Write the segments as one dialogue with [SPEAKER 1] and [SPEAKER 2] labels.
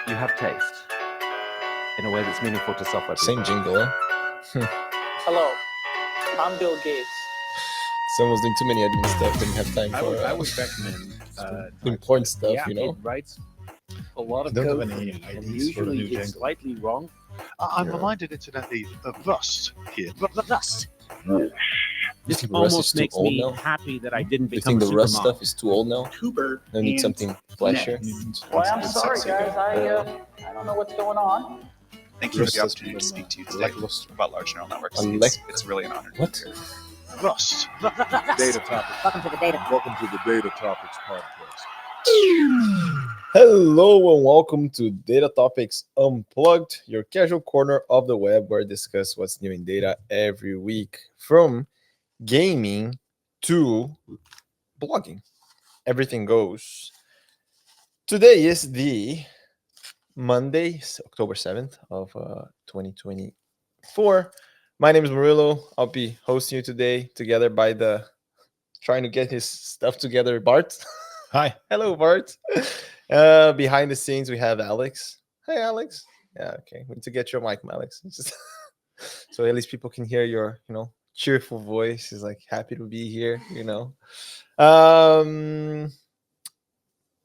[SPEAKER 1] you have taste in a way that's meaningful to software people.
[SPEAKER 2] Same jingle, huh?
[SPEAKER 3] Hello, I'm Bill Gates.
[SPEAKER 2] Someone's doing too many admin stuff, didn't have time for
[SPEAKER 4] I would recommend
[SPEAKER 2] important stuff,
[SPEAKER 1] Yeah,
[SPEAKER 2] you know?
[SPEAKER 1] it writes a lot of
[SPEAKER 4] I don't
[SPEAKER 1] code,
[SPEAKER 4] have any
[SPEAKER 1] and
[SPEAKER 4] ideas for the
[SPEAKER 1] usually
[SPEAKER 4] new
[SPEAKER 1] it's
[SPEAKER 4] jingle.
[SPEAKER 1] slightly wrong.
[SPEAKER 5] I'm
[SPEAKER 2] Yeah.
[SPEAKER 5] reminded incidentally of Rust here.
[SPEAKER 1] Rust.
[SPEAKER 2] You
[SPEAKER 1] This
[SPEAKER 2] think the Rust is
[SPEAKER 1] almost
[SPEAKER 2] too
[SPEAKER 1] makes
[SPEAKER 2] old
[SPEAKER 1] me
[SPEAKER 2] now?
[SPEAKER 1] happy that I didn't
[SPEAKER 2] Do you
[SPEAKER 1] become
[SPEAKER 2] think
[SPEAKER 1] a
[SPEAKER 2] the Rust
[SPEAKER 1] supermodel.
[SPEAKER 2] stuff is too old now?
[SPEAKER 5] Tuber
[SPEAKER 2] I need something flashier.
[SPEAKER 3] Boy, I'm sorry, guys. I don't know what's going on.
[SPEAKER 6] Thank you for
[SPEAKER 2] Rust
[SPEAKER 6] the
[SPEAKER 2] has
[SPEAKER 6] opportunity to
[SPEAKER 2] become,
[SPEAKER 6] speak to you today
[SPEAKER 2] lackluster.
[SPEAKER 6] about large neural networks.
[SPEAKER 2] Unlike-
[SPEAKER 6] It's really an honor.
[SPEAKER 2] What?
[SPEAKER 5] Rust.
[SPEAKER 7] Data topics.
[SPEAKER 8] Welcome to the data.
[SPEAKER 7] Welcome to the Data Topics podcast.
[SPEAKER 2] Hello and welcome to Data Topics Unplugged, your casual corner of the web where I discuss what's new in data every week, from gaming to blogging. Everything goes. Today is the Monday, October 7th of 2024. My name is Murillo. I'll be hosting you today together by the trying to get his stuff together, Bart.
[SPEAKER 4] Hi.
[SPEAKER 2] Hello, Bart. Behind the scenes, we have Alex. Hey, Alex. Yeah, okay. We need to get your mic, Alex. It's just so at least people can hear your, cheerful voice. He's like happy to be here,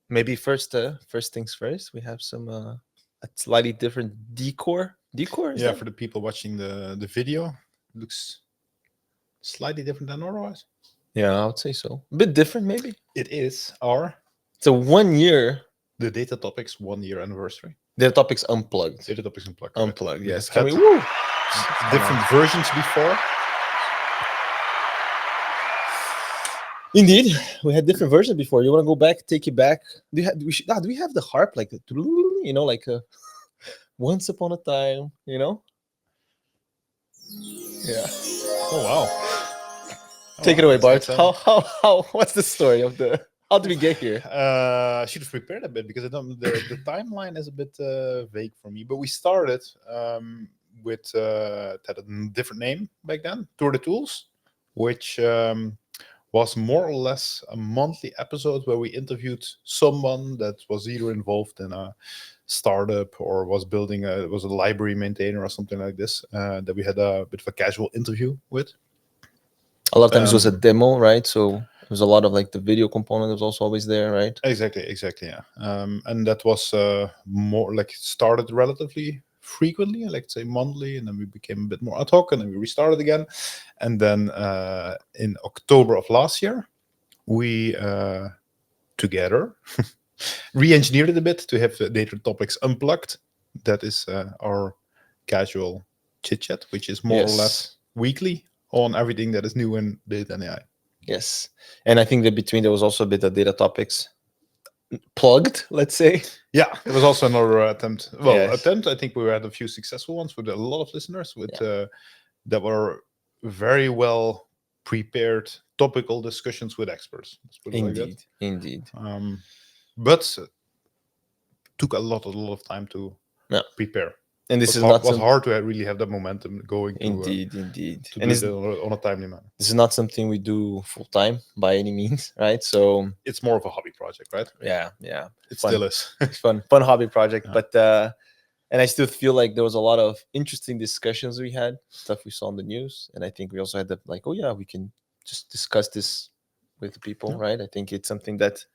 [SPEAKER 2] Maybe first things first. We have some a slightly different decor. Decor? Is
[SPEAKER 4] Yeah,
[SPEAKER 2] that-
[SPEAKER 4] for the people watching the video, looks slightly different than otherwise.
[SPEAKER 2] Yeah, I would say so. A bit different, maybe.
[SPEAKER 4] It is our
[SPEAKER 2] It's a 1 year
[SPEAKER 4] the Data Topics 1 year anniversary.
[SPEAKER 2] Data Topics Unplugged.
[SPEAKER 4] Data Topics Unplugged. right?
[SPEAKER 2] Unplugged, yes.
[SPEAKER 4] We've
[SPEAKER 2] Can we?
[SPEAKER 4] had
[SPEAKER 2] Woo!
[SPEAKER 4] different versions before.
[SPEAKER 2] Indeed, we had different versions before. You want to go back, take it back? Do we have the harp like the, like a once upon a time, Yeah.
[SPEAKER 4] Oh wow.
[SPEAKER 2] Take it away, Bart.
[SPEAKER 4] That's
[SPEAKER 2] How? What's the story of the? How did we get here?
[SPEAKER 4] I should have prepared a bit because the timeline is a bit vague for me. But we started with had a different name back then, Tour de Tools, which was more or less a monthly episode where we interviewed someone that was either involved in a startup or was building was a library maintainer or something like this, that we had a bit of a casual interview with.
[SPEAKER 2] A lot of times it was a demo, right? So there was a lot of like the video component was also always there, right?
[SPEAKER 4] Exactly, yeah. And that was more like started relatively frequently, like say monthly, and then we became a bit more ad hoc, and then we restarted again. And then in October of last year, we together re-engineered it a bit to have Data Topics Unplugged. That is our casual chit-chat, which is more or less weekly on everything that is new in data and AI.
[SPEAKER 2] Yes. And I think that between there was also a bit of Data Topics plugged, let's say.
[SPEAKER 4] Yeah, it was also another attempt. Well,
[SPEAKER 2] Yes.
[SPEAKER 4] I think we had a few successful ones with a lot of listeners with that were very well prepared topical discussions with experts. Let's put it like that.
[SPEAKER 2] Indeed.
[SPEAKER 4] But took a lot of time to prepare.
[SPEAKER 2] And this
[SPEAKER 4] It
[SPEAKER 2] is
[SPEAKER 4] was
[SPEAKER 2] not
[SPEAKER 4] was hard to really have that momentum going.
[SPEAKER 2] Indeed.
[SPEAKER 4] To
[SPEAKER 2] And
[SPEAKER 4] do it on a timely manner.
[SPEAKER 2] this is not something we do full time by any means, right? So
[SPEAKER 4] It's more of a hobby project, right?
[SPEAKER 2] yeah.
[SPEAKER 4] It
[SPEAKER 2] Fun.
[SPEAKER 4] still is.
[SPEAKER 2] It's fun hobby project.
[SPEAKER 4] Yeah.
[SPEAKER 2] But and I still feel like there was a lot of interesting discussions we had, stuff we saw in the news. And I think we also had the like, oh yeah, we can just discuss this with people, right? I think it's something that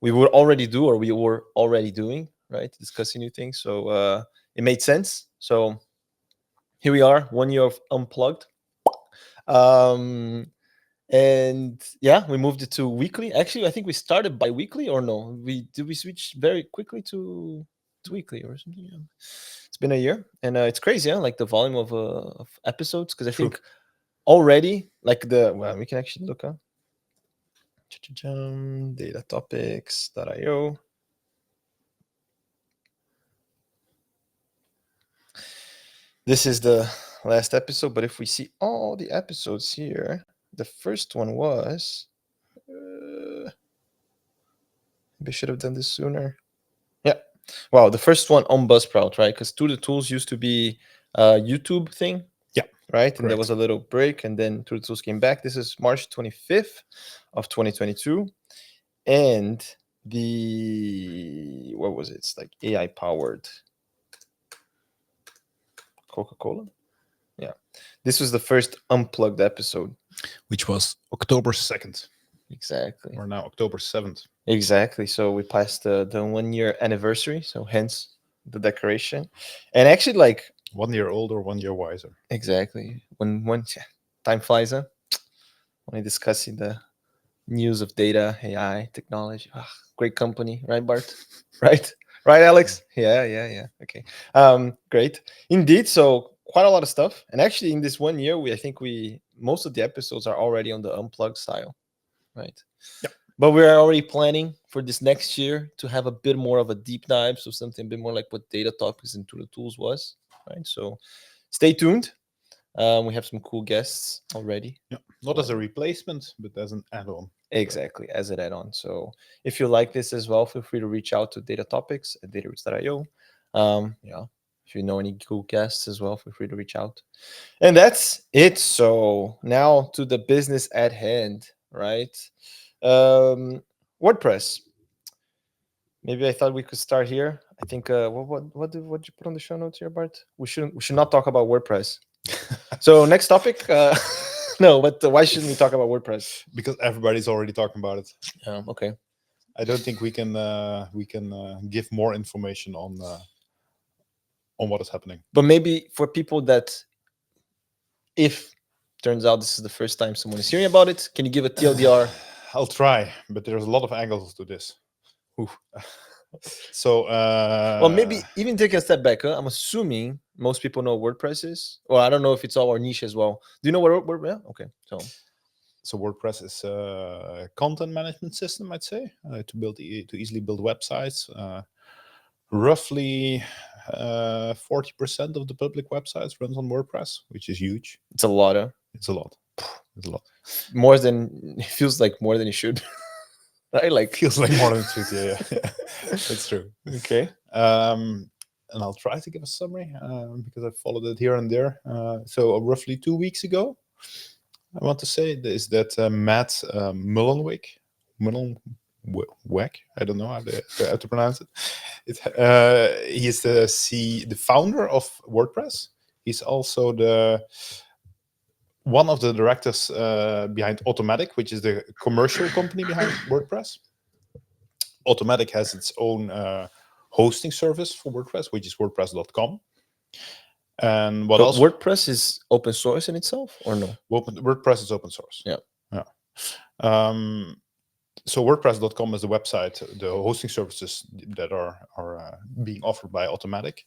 [SPEAKER 2] we would already do or we were already doing, right? Discussing new things. So it made sense. So here we are, 1 year of Unplugged. And yeah, we moved it to weekly. Actually, I think we started bi-weekly, or no? Did we switch very quickly to weekly or something? Yeah. It's been a year, and it's crazy, like the volume of episodes. Because I think already, like we can actually look up datatopics.io. This is the last episode, but if we see all the episodes here, the first one was. Maybe I should have done this sooner. Yeah. Wow, the first one on Buzzsprout, right? Because Tour de Tools used to be a YouTube thing.
[SPEAKER 4] Yeah.
[SPEAKER 2] Right? And there was a little break, and then Tour de Tools came back. This is March 25th of 2022. And what was it? It's like AI powered Coca-Cola. Yeah, this was the first Unplugged episode.
[SPEAKER 4] Which was October 2nd.
[SPEAKER 2] Exactly.
[SPEAKER 4] We're now October 7th.
[SPEAKER 2] Exactly. So we passed the 1 year anniversary. So hence the decoration. And actually, like
[SPEAKER 4] 1 year older, 1 year wiser.
[SPEAKER 2] exactly when time flies, huh? When I discussing the news of data, AI, technology. Great company, right, Bart? Right? Right, Alex? Yeah. Okay. Great. Indeed. So quite a lot of stuff. And actually in this 1 year, I think most of the episodes are already on the Unplugged style. Right.
[SPEAKER 4] Yeah.
[SPEAKER 2] But we're already planning for this next year to have a bit more of a deep dive. So something a bit more like what DataTopics and the tools was. Right. So stay tuned. We have some cool guests already.
[SPEAKER 4] Yeah. Not as a replacement, but as an add-on.
[SPEAKER 2] Exactly, as an add-on. So if you like this as well, feel free to reach out to DataTopics at dataroots.io. Yeah, if you know any cool guests as well, feel free to reach out. And that's it. So now to the business at hand, right? WordPress. Maybe I thought we could start here. I think what did you put on the show notes here, Bart? We should not talk about WordPress. So next topic. No, but why shouldn't we talk about WordPress?
[SPEAKER 4] Because everybody's already talking about it.
[SPEAKER 2] Okay.
[SPEAKER 4] I don't think we can give more information on what is happening.
[SPEAKER 2] But maybe for people that, if turns out this is the first time someone is hearing about it, can you give a TLDR?
[SPEAKER 4] I'll try, but there's a lot of angles to this. Ooh. So
[SPEAKER 2] Well, maybe even take a step back. I'm assuming most people know what WordPress is. Or I don't know if it's all our niche as well. Do you know what WordPress? Yeah? Okay.
[SPEAKER 4] So WordPress is a content management system, I'd say, to easily build websites. Roughly 40% of the public websites runs on WordPress, which is huge.
[SPEAKER 2] It's a lot. Huh?
[SPEAKER 4] It's a lot. It's a lot.
[SPEAKER 2] More than it feels like more than it should. Right? Like
[SPEAKER 4] Feels like more than it should. Yeah. That's true.
[SPEAKER 2] Okay.
[SPEAKER 4] And I'll try to give a summary because I followed it here and there. So roughly 2 weeks ago, I want to say is that Matt Mullenweg, I don't know how to pronounce it. He is the founder of WordPress. He's also one of the directors behind Automattic, which is the commercial company behind WordPress. Automattic has its own hosting service for WordPress, which is WordPress.com. And what else?
[SPEAKER 2] WordPress is open source in itself, or no?
[SPEAKER 4] WordPress is open source.
[SPEAKER 2] Yeah.
[SPEAKER 4] So WordPress.com is the website, the hosting services that are being offered by Automattic,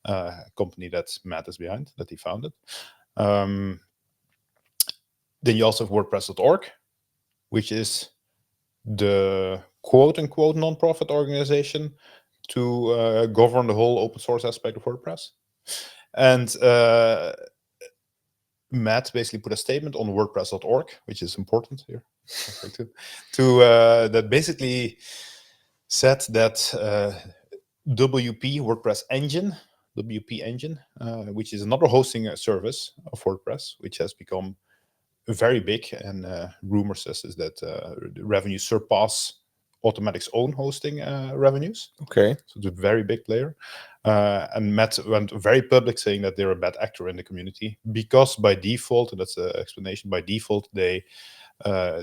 [SPEAKER 4] a company that Matt is behind, that he founded. Then you also have WordPress.org, which is the quote-unquote non-profit organization to govern the whole open source aspect of WordPress. And Matt basically put a statement on WordPress.org, which is important here, that basically said that WP WordPress Engine, which is another hosting service of WordPress, which has become very big, and rumor says is that the revenues surpass Automatic's own hosting revenues.
[SPEAKER 2] Okay.
[SPEAKER 4] So it's a very big player. And Matt went very public saying that they're a bad actor in the community because by default, and that's the explanation, by default, they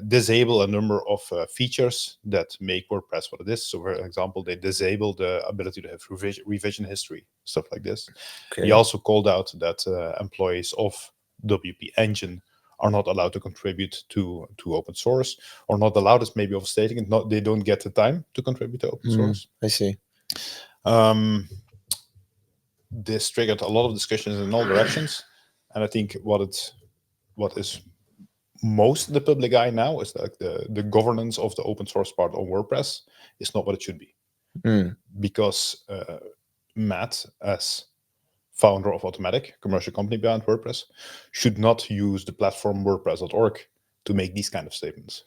[SPEAKER 4] disable a number of features that make WordPress what it is. So for example, they disable the ability to have revision history, stuff like this.
[SPEAKER 2] Okay.
[SPEAKER 4] He also called out that employees of WP Engine are not allowed to contribute to open source, or not allowed is maybe overstating it. They don't get the time to contribute to open source.
[SPEAKER 2] I see.
[SPEAKER 4] This triggered a lot of discussions in all directions, and I think what is most in the public eye now is like the governance of the open source part of WordPress is not what it should be, because Matt, as founder of Automattic, commercial company behind WordPress, should not use the platform WordPress.org to make these kind of statements.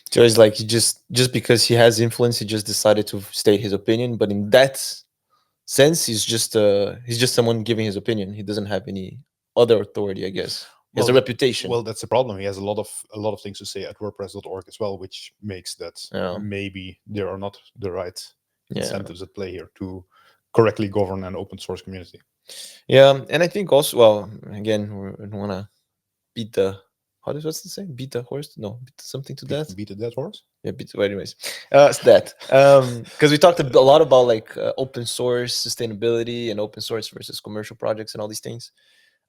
[SPEAKER 2] So it's like he just because he has influence, he just decided to state his opinion. But in that sense, he's just someone giving his opinion. He doesn't have any other authority, I guess. He has a reputation.
[SPEAKER 4] Well, that's the problem. He has a lot of things to say at WordPress.org as well, which makes that
[SPEAKER 2] Yeah.
[SPEAKER 4] maybe there are not the right
[SPEAKER 2] Yeah.
[SPEAKER 4] incentives at play here to correctly govern an open source community.
[SPEAKER 2] Yeah, and I think also, well, again, we don't want to beat the what's the saying? Beat the horse? No, beat something to death.
[SPEAKER 4] Beat a dead horse.
[SPEAKER 2] Yeah, beat. Well, anyways, it's that because we talked a lot about like open source sustainability and open source versus commercial projects and all these things.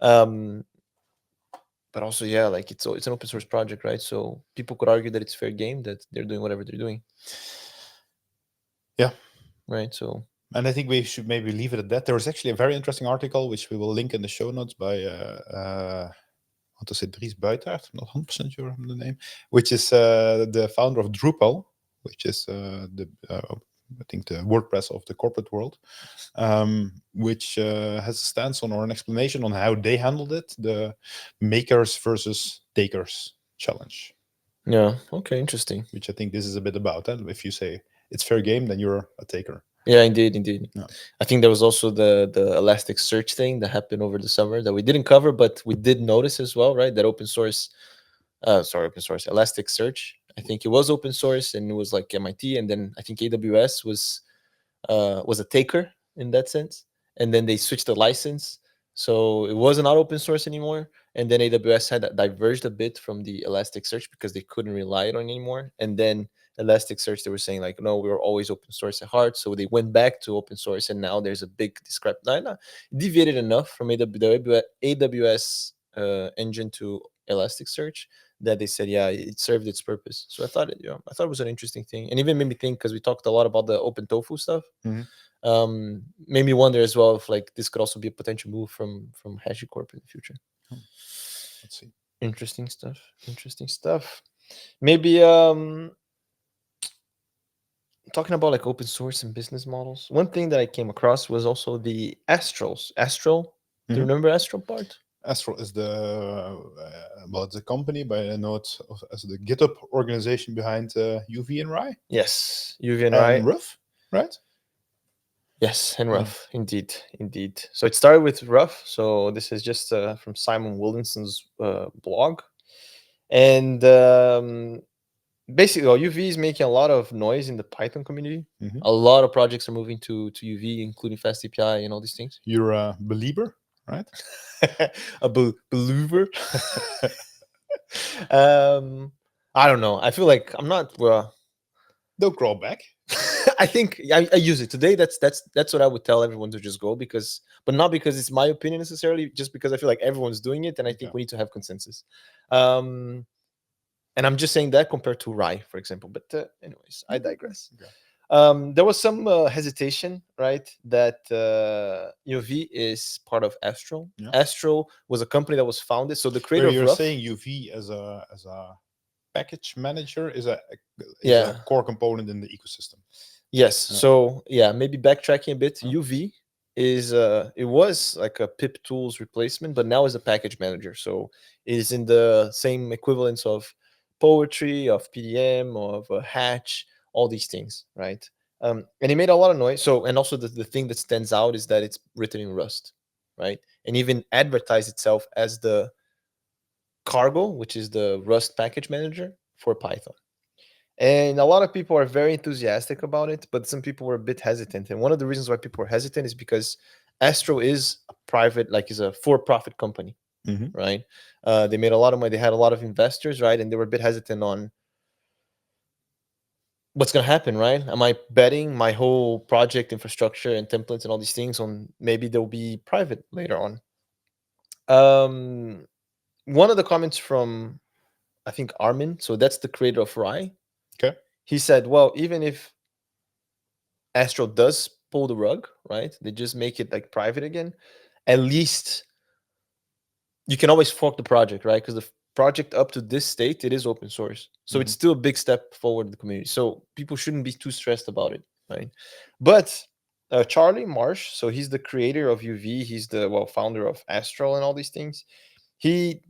[SPEAKER 2] But also, yeah, like it's an open source project, right? So people could argue that it's fair game, that they're doing whatever they're doing.
[SPEAKER 4] Yeah.
[SPEAKER 2] Right. So.
[SPEAKER 4] And I think we should maybe leave it at that. There was actually a very interesting article, which we will link in the show notes by, I want to say Dries Buitaert, I'm not 100% sure on the name, which is the founder of Drupal, which is I think the WordPress of the corporate world, which has a stance on or an explanation on how they handled it, the makers versus takers challenge.
[SPEAKER 2] Yeah. Okay. Interesting.
[SPEAKER 4] Which I think this is a bit about. If you say it's fair game, then you're a taker.
[SPEAKER 2] Yeah, indeed.
[SPEAKER 4] Yeah.
[SPEAKER 2] I think there was also the ElasticSearch thing that happened over the summer that we didn't cover, but we did notice as well, right? That ElasticSearch. I think it was open source and it was like MIT, and then I think AWS was a taker in that sense, and then they switched the license, so it was not open source anymore. And then AWS had diverged a bit from the Elasticsearch because they couldn't rely on it anymore. And then Elasticsearch, they were saying like, no, we were always open source at heart. So they went back to open source, and now there's a big discrepancy. Deviated enough from AWS engine to Elasticsearch that they said, yeah, it served its purpose. So I thought it was an interesting thing, and even made me think because we talked a lot about the open tofu stuff.
[SPEAKER 4] Mm-hmm.
[SPEAKER 2] Made me wonder as well if like this could also be a potential move from HashiCorp in the future.
[SPEAKER 4] Let's see.
[SPEAKER 2] Interesting stuff. Maybe talking about like open source and business models. One thing that I came across was also the Astral. Do you remember Astral part?
[SPEAKER 4] Astral is it's a company by a note as the GitHub organization behind UV and Rye.
[SPEAKER 2] Yes, UV and Rye.
[SPEAKER 4] Rough, right?
[SPEAKER 2] Yes, and Rough, indeed. So it started with Rough. So this is just from Simon Williamson's blog, and basically, UV is making a lot of noise in the Python community. A lot of projects are moving to UV, including FastAPI and all these things.
[SPEAKER 4] You're a believer, right?
[SPEAKER 2] A believer. I don't know. I feel like I'm not.
[SPEAKER 4] Don't crawl back.
[SPEAKER 2] I think I use it today. That's what I would tell everyone to just go, but not because it's my opinion necessarily, just because I feel like everyone's doing it, and I think we need to have consensus. And I'm just saying that compared to Rye, for example. But anyways, I digress. Okay. There was some hesitation, right? That UV is part of Astral. Yeah. Astral was a company that was founded. So the creator of Rough,
[SPEAKER 4] saying UV as a package manager is a core component in the ecosystem.
[SPEAKER 2] Yes. Yeah. So maybe backtracking a bit. UV is it was like a pip tools replacement, but now is a package manager. So it is in the same equivalence of Poetry, of PDM, of Hatch, all these things, right? And it made a lot of noise. So, and also the thing that stands out is that it's written in Rust, right? And even advertised itself as the Cargo, which is the Rust package manager for Python. And a lot of people are very enthusiastic about it, but some people were a bit hesitant. And one of the reasons why people are hesitant is because Astro is a private, like is a for-profit company, right? They made a lot of money. They had a lot of investors, right? And they were a bit hesitant on what's going to happen, right? Am I betting my whole project infrastructure and templates and all these things on maybe they'll be private later on? One of the comments from, I think, Armin, so that's the creator of Rye.
[SPEAKER 4] Okay.
[SPEAKER 2] He said, well, even if Astral does pull the rug, right? They just make it like private again. At least you can always fork the project, right? Because the project up to this state, it is open source. So it's still a big step forward in the community. So people shouldn't be too stressed about it, right? But Charlie Marsh, so he's the creator of UV. He's the founder of Astral and all these things. He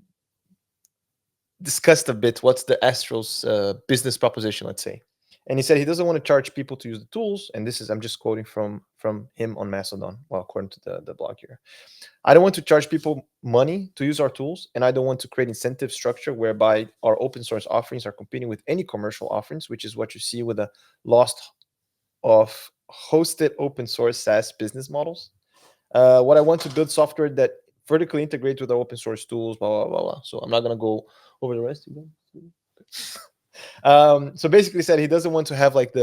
[SPEAKER 2] discussed a bit what's the Astral's business proposition, let's say. And he said he doesn't want to charge people to use the tools. And this is, I'm just quoting from him on Mastodon, well, according to the blog here. I don't want to charge people money to use our tools, and I don't want to create incentive structure whereby our open source offerings are competing with any commercial offerings, which is what you see with the loss of hosted open source SaaS business models. What I want to build software that vertically integrates with the open source tools, blah, blah, blah, blah. So I'm not going to go over the rest again. So basically said he doesn't want to have like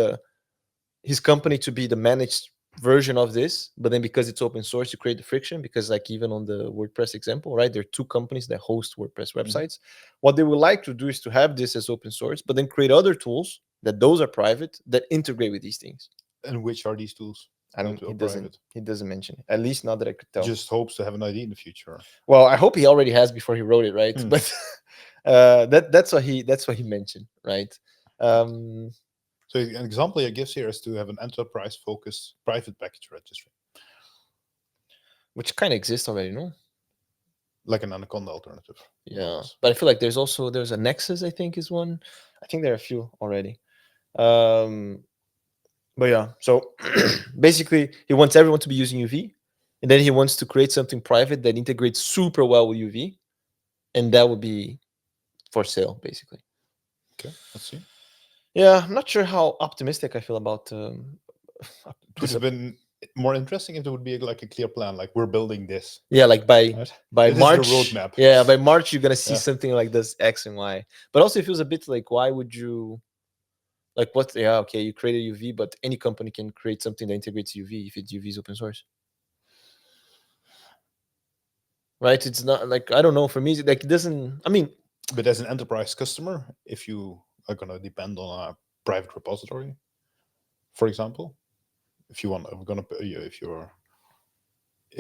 [SPEAKER 2] his company to be the managed version of this, but then because it's open source, you create the friction, because like even on the WordPress example, right, there are two companies that host WordPress websites. What they would like to do is to have this as open source, but then create other tools that those are private that integrate with these things.
[SPEAKER 4] And which are these tools?
[SPEAKER 2] I don't. He doesn't mention it. At least not that I could tell.
[SPEAKER 4] Just hopes to have an idea in the future.
[SPEAKER 2] Well, I hope he already has before he wrote it, right? But that's what he mentioned, right?
[SPEAKER 4] So an example he gives here is to have an enterprise-focused private package registry,
[SPEAKER 2] which kind of exists already, no?
[SPEAKER 4] Like an Anaconda alternative.
[SPEAKER 2] Yeah, but I feel like there's a Nexus, I think, is one. I think there are a few already. But yeah, so basically he wants everyone to be using UV, and then he wants to create something private that integrates super well with UV, and that would be for sale, basically.
[SPEAKER 4] Okay, let's see.
[SPEAKER 2] Yeah, I'm not sure how optimistic I feel about.
[SPEAKER 4] It would have been more interesting if there would be like a clear plan, like we're building this.
[SPEAKER 2] Yeah, like by
[SPEAKER 4] Right?
[SPEAKER 2] by
[SPEAKER 4] This
[SPEAKER 2] March.
[SPEAKER 4] is the roadmap.
[SPEAKER 2] Yeah, by March you're gonna see
[SPEAKER 4] Yeah.
[SPEAKER 2] something like this X and Y. But also it feels a bit like, why would you, like, what? Yeah, okay, you created UV, but any company can create something that integrates UV if UV is open source. Right? It's not like, I don't know. For me, like, it doesn't. I mean,
[SPEAKER 4] But as an enterprise customer, if you are going to depend on a private repository, for example, if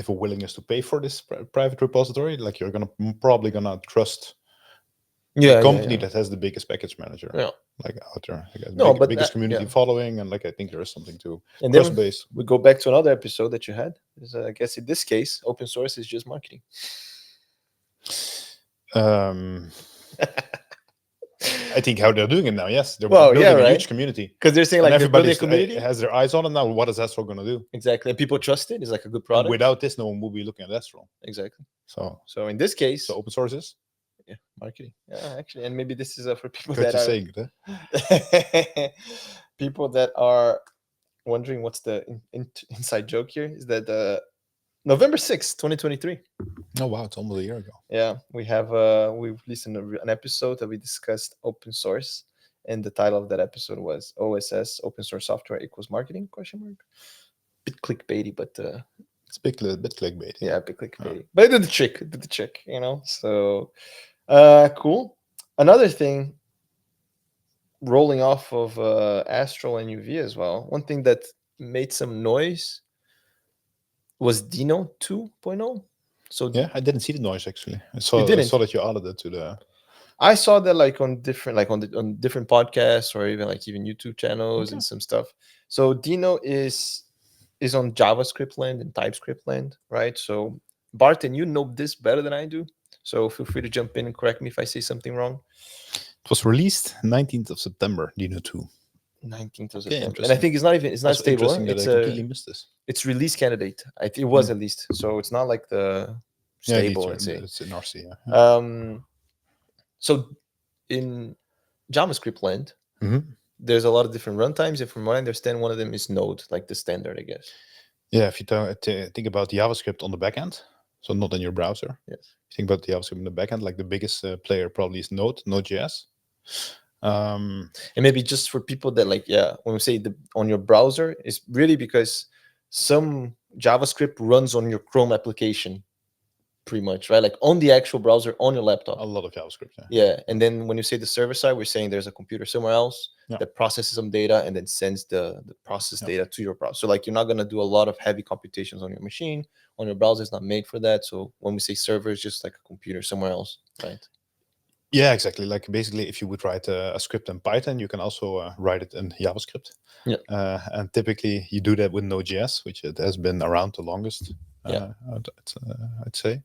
[SPEAKER 4] a willingness to pay for this private repository, like you're probably gonna trust the company that has the biggest package manager, like out there, like biggest community following, and like I think there is something to cross base.
[SPEAKER 2] We go back to another episode that you had. I guess in this case, open source is just marketing.
[SPEAKER 4] I think how they're doing it now, yes, they're
[SPEAKER 2] building
[SPEAKER 4] a huge community,
[SPEAKER 2] because they're saying like everybody community
[SPEAKER 4] has their eyes on it now. What is Astral going to do?
[SPEAKER 2] Exactly, and people trust it. It's like a good product.
[SPEAKER 4] And without this, no one will be looking at Astral.
[SPEAKER 2] Exactly.
[SPEAKER 4] So
[SPEAKER 2] in this case,
[SPEAKER 4] open source is
[SPEAKER 2] marketing. Yeah, actually, and maybe this is for people
[SPEAKER 4] that are
[SPEAKER 2] saying people that are wondering what's the inside joke here is that November 6th, 2023.
[SPEAKER 4] Oh wow, it's almost a year ago.
[SPEAKER 2] Yeah, we released an episode that we discussed open source, and the title of that episode was OSS, open source software equals marketing ? Bit clickbaity, but
[SPEAKER 4] it's bit clickbaity.
[SPEAKER 2] Yeah, bit clickbaity. But it did the trick, you know. So cool. Another thing, rolling off of Astral and UV as well, one thing that made some noise was Deno 2.0. So
[SPEAKER 4] yeah, I didn't see the noise actually. I saw that you added it to the.
[SPEAKER 2] I saw that like on different podcasts or even YouTube channels and some stuff. So Deno is on JavaScript land and TypeScript land, right? So Barton, you know this better than I do. So feel free to jump in and correct me if I say something wrong.
[SPEAKER 4] It was released 19th of September, Deno 2.
[SPEAKER 2] 19th of September. And I think it's not stable.
[SPEAKER 4] It's I completely missed this.
[SPEAKER 2] It's release candidate. It was at least. So it's not like the stable, let's say.
[SPEAKER 4] It's in RC, yeah.
[SPEAKER 2] So in JavaScript land, there's a lot of different runtimes. And from what I understand, one of them is Node, like the standard, I guess.
[SPEAKER 4] Yeah, if you think about JavaScript on the backend, so not in your browser.
[SPEAKER 2] Yes.
[SPEAKER 4] Think about JavaScript in the backend, like the biggest player probably is Node.js.
[SPEAKER 2] And maybe just for people that when we say on your browser, it's really because some JavaScript runs on your Chrome application, pretty much, right? Like on the actual browser on your laptop.
[SPEAKER 4] A lot of JavaScript.
[SPEAKER 2] Yeah. And then when you say the server side, we're saying there's a computer somewhere else that processes some data and then sends the process data to your browser. So like you're not going to do a lot of heavy computations on your machine. On your browser, it's not made for that. So when we say server, it's just like a computer somewhere else, right?
[SPEAKER 4] Yeah, exactly. Like basically, if you would write a script in Python, you can also write it in JavaScript.
[SPEAKER 2] Yeah.
[SPEAKER 4] And typically, you do that with Node.js, which it has been around the longest. I'd say,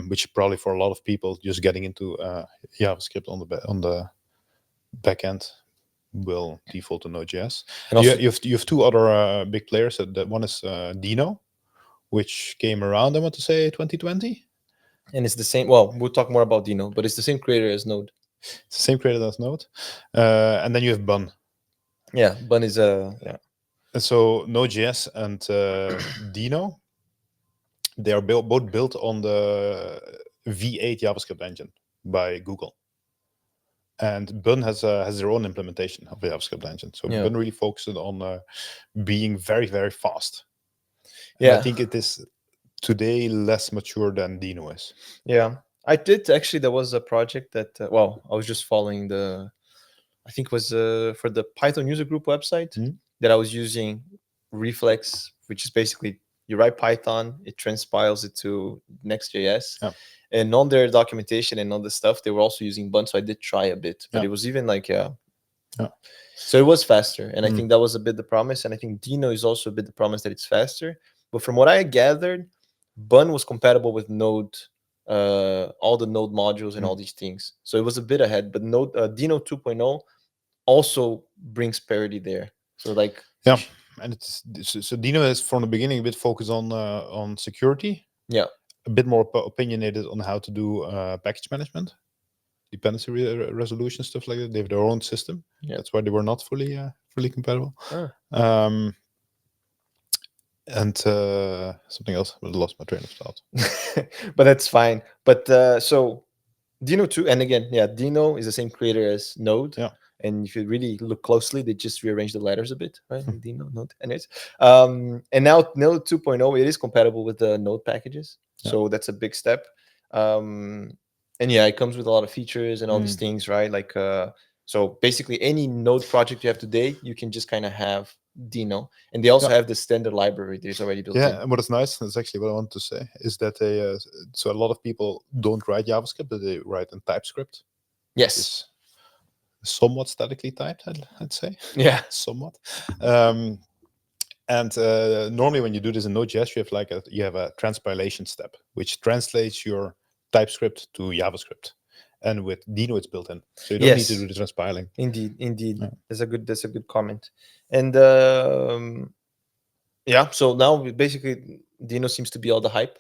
[SPEAKER 4] which probably for a lot of people just getting into JavaScript on the back end will default to Node.js.
[SPEAKER 2] And also,
[SPEAKER 4] You have two other big players. That one is Deno, which came around, I want to say 2020.
[SPEAKER 2] and it's the same. Well, we'll talk more about Deno, but it's the same creator as Node.
[SPEAKER 4] It's the same creator as Node. And then you have Bun.
[SPEAKER 2] Yeah, Bun is yeah.
[SPEAKER 4] And so Node.js and Deno, they are both built on the V8 JavaScript engine by Google. And Bun has their own implementation of the JavaScript engine. So
[SPEAKER 2] Yeah.
[SPEAKER 4] Bun really focuses on being very, very fast. And
[SPEAKER 2] Yeah.
[SPEAKER 4] I think it is today less mature than Deno is.
[SPEAKER 2] Yeah, I did actually. There was a project that well, I was just following I think it was for the Python user group website
[SPEAKER 4] Mhm.
[SPEAKER 2] that I was using Reflex, which is basically you write Python, it transpiles it to Next.js.
[SPEAKER 4] Yeah.
[SPEAKER 2] And on their documentation and all the stuff, they were also using Bun. So I did try a bit, but
[SPEAKER 4] Yeah.
[SPEAKER 2] it was even like
[SPEAKER 4] Yeah.
[SPEAKER 2] So it was faster, and I
[SPEAKER 4] Mm.
[SPEAKER 2] think that was a bit the promise. And I think Deno is also a bit the promise that it's faster. But from what I gathered, Bun was compatible with Node, all the Node modules and all these things. So it was a bit ahead. But Node Deno 2.0 also brings parity there. So like
[SPEAKER 4] Yeah, and so Deno is from the beginning a bit focused on security.
[SPEAKER 2] Yeah.
[SPEAKER 4] A bit more opinionated on how to do package management, dependency resolution, stuff like that. They have their own system.
[SPEAKER 2] Yeah.
[SPEAKER 4] That's why they were not fully compatible.
[SPEAKER 2] Ah.
[SPEAKER 4] And something else, but I lost my train of thought.
[SPEAKER 2] But that's fine. But so Deno 2, and again, yeah, Deno is the same creator as Node.
[SPEAKER 4] Yeah.
[SPEAKER 2] And if you really look closely, they just rearranged the letters a bit, right?
[SPEAKER 4] Hmm.
[SPEAKER 2] Deno, Node, anyways. And now Node 2.0, it is compatible with the Node packages.
[SPEAKER 4] Yeah.
[SPEAKER 2] So that's a big step. And yeah, it comes with a lot of features and all these things, right? Like so basically any Node project you have today, you can just kind of have Deno. And they also
[SPEAKER 4] Yeah.
[SPEAKER 2] have the standard library that is already built in.
[SPEAKER 4] Yeah, and what is nice, that's actually what I want to say, is that they so a lot of people don't write JavaScript, but they write in TypeScript.
[SPEAKER 2] Yes.
[SPEAKER 4] Is somewhat statically typed, I'd say.
[SPEAKER 2] Yeah.
[SPEAKER 4] Somewhat. And normally when you do this in Node.js, you have a transpilation step, which translates your TypeScript to JavaScript. And with Deno, it's built in, so you don't need to do the transpiling.
[SPEAKER 2] Indeed.
[SPEAKER 4] Yeah.
[SPEAKER 2] That's a good comment. And yeah, so now basically Deno seems to be all the hype,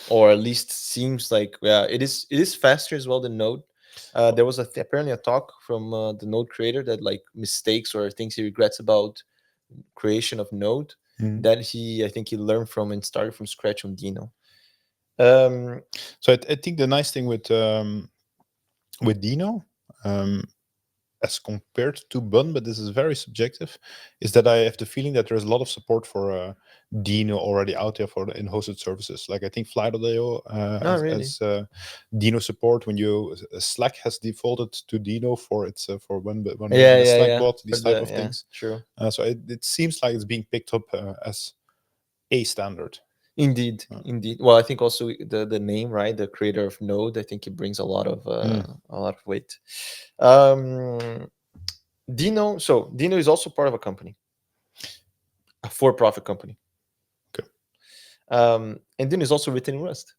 [SPEAKER 2] or at least seems like it is faster as well than Node. There was apparently a talk from the Node creator that like mistakes or things he regrets about creation of Node that I think he learned from and started from scratch on Deno.
[SPEAKER 4] So I think the nice thing with Deno, as compared to Bun, but this is very subjective, is that I have the feeling that there's a lot of support for Deno already out there for in hosted services. Like I think Fly.io has Deno support. When Slack has defaulted to Deno for its for when Slack bot, these type of things.
[SPEAKER 2] True.
[SPEAKER 4] So it seems like it's being picked up as a standard.
[SPEAKER 2] Indeed. Well, I think also the name, right? The creator of Node, I think it brings a lot of weight. Deno. So Deno is also part of a company, a for-profit company.
[SPEAKER 4] Okay.
[SPEAKER 2] And Deno is also written in Rust,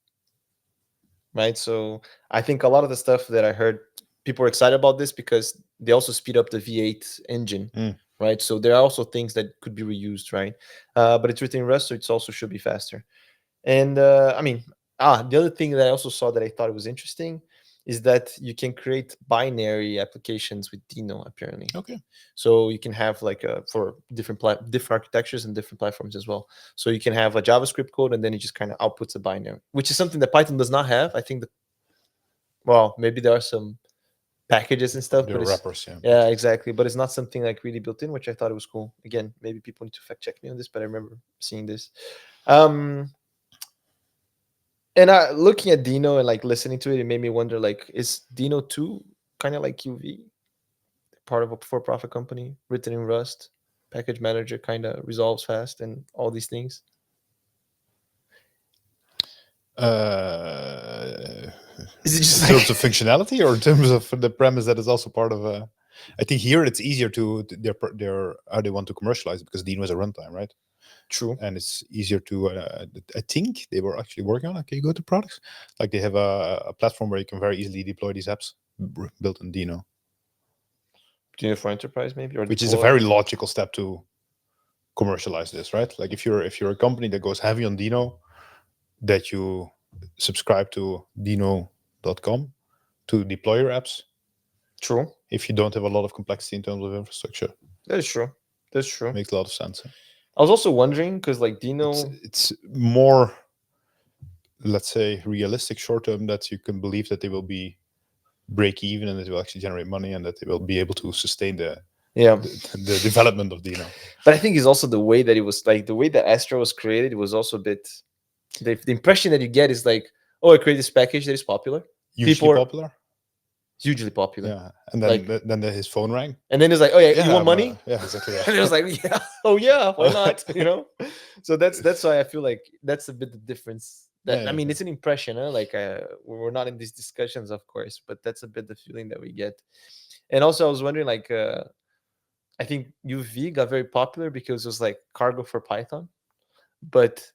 [SPEAKER 2] right? So I think a lot of the stuff that I heard, people are excited about this because they also speed up the V8 engine. Right, so there are also things that could be reused, right? But it's written in Rust, so it also should be faster. And I mean, the other thing that I also saw that I thought it was interesting is that you can create binary applications with Deno, apparently.
[SPEAKER 4] Okay.
[SPEAKER 2] So you can have like for different architectures and different platforms as well. So you can have a JavaScript code, and then it just kind of outputs a binary, which is something that Python does not have. I think well, maybe there are some packages and stuff,
[SPEAKER 4] There
[SPEAKER 2] but
[SPEAKER 4] are wrappers,
[SPEAKER 2] yeah, exactly. But it's not something like really built in, which I thought it was cool. Again, maybe people need to fact check me on this, but I remember seeing this. And looking at Deno and like listening to it, it made me wonder, like, is Deno 2 kind of like QV, part of a for-profit company, written in Rust, package manager, kind of resolves fast, and all these things? Is it just
[SPEAKER 4] in terms of functionality, or in terms of the premise that is also part of a? I think here it's easier to their how they want to commercialize, because Deno is a runtime, right?
[SPEAKER 2] True.
[SPEAKER 4] And it's easier to. I think they were actually working on it. Can you go to products? Like they have a platform where you can very easily deploy these apps built in Deno.
[SPEAKER 2] Deno for Enterprise, maybe, or
[SPEAKER 4] which is a
[SPEAKER 2] deploy?
[SPEAKER 4] very logical step to commercialize this, right? Like if you're a company that goes heavy on Deno, that you subscribe to Deno.com to deploy your apps.
[SPEAKER 2] True.
[SPEAKER 4] If you don't have a lot of complexity in terms of infrastructure,
[SPEAKER 2] That is true. That's true.
[SPEAKER 4] makes a lot of sense.
[SPEAKER 2] I was also wondering because like Deno,
[SPEAKER 4] It's more, let's say, realistic short term that you can believe that they will be break even and it will actually generate money and that they will be able to sustain the
[SPEAKER 2] yeah.
[SPEAKER 4] the development of Deno.
[SPEAKER 2] But I think it's also the way that it was like the way that Astral was created. It was also a bit. The impression that you get is like, oh, I created this package that is popular,
[SPEAKER 4] Hugely
[SPEAKER 2] People are-
[SPEAKER 4] popular.
[SPEAKER 2] hugely popular,
[SPEAKER 4] Yeah, and then
[SPEAKER 2] like-
[SPEAKER 4] then his phone rang.
[SPEAKER 2] and then it's like, oh yeah, you want money?
[SPEAKER 4] but- Yeah, exactly.
[SPEAKER 2] And it
[SPEAKER 4] Yeah.
[SPEAKER 2] was like, yeah, oh yeah, why not? You know. So that's why I feel like that's a bit the difference. That
[SPEAKER 4] Yeah,
[SPEAKER 2] I mean,
[SPEAKER 4] yeah.
[SPEAKER 2] it's an impression, huh? Like we're not in these discussions, of course, but that's a bit the feeling that we get. And also, I was wondering, like, I think UV got very popular because it was like cargo for Python. But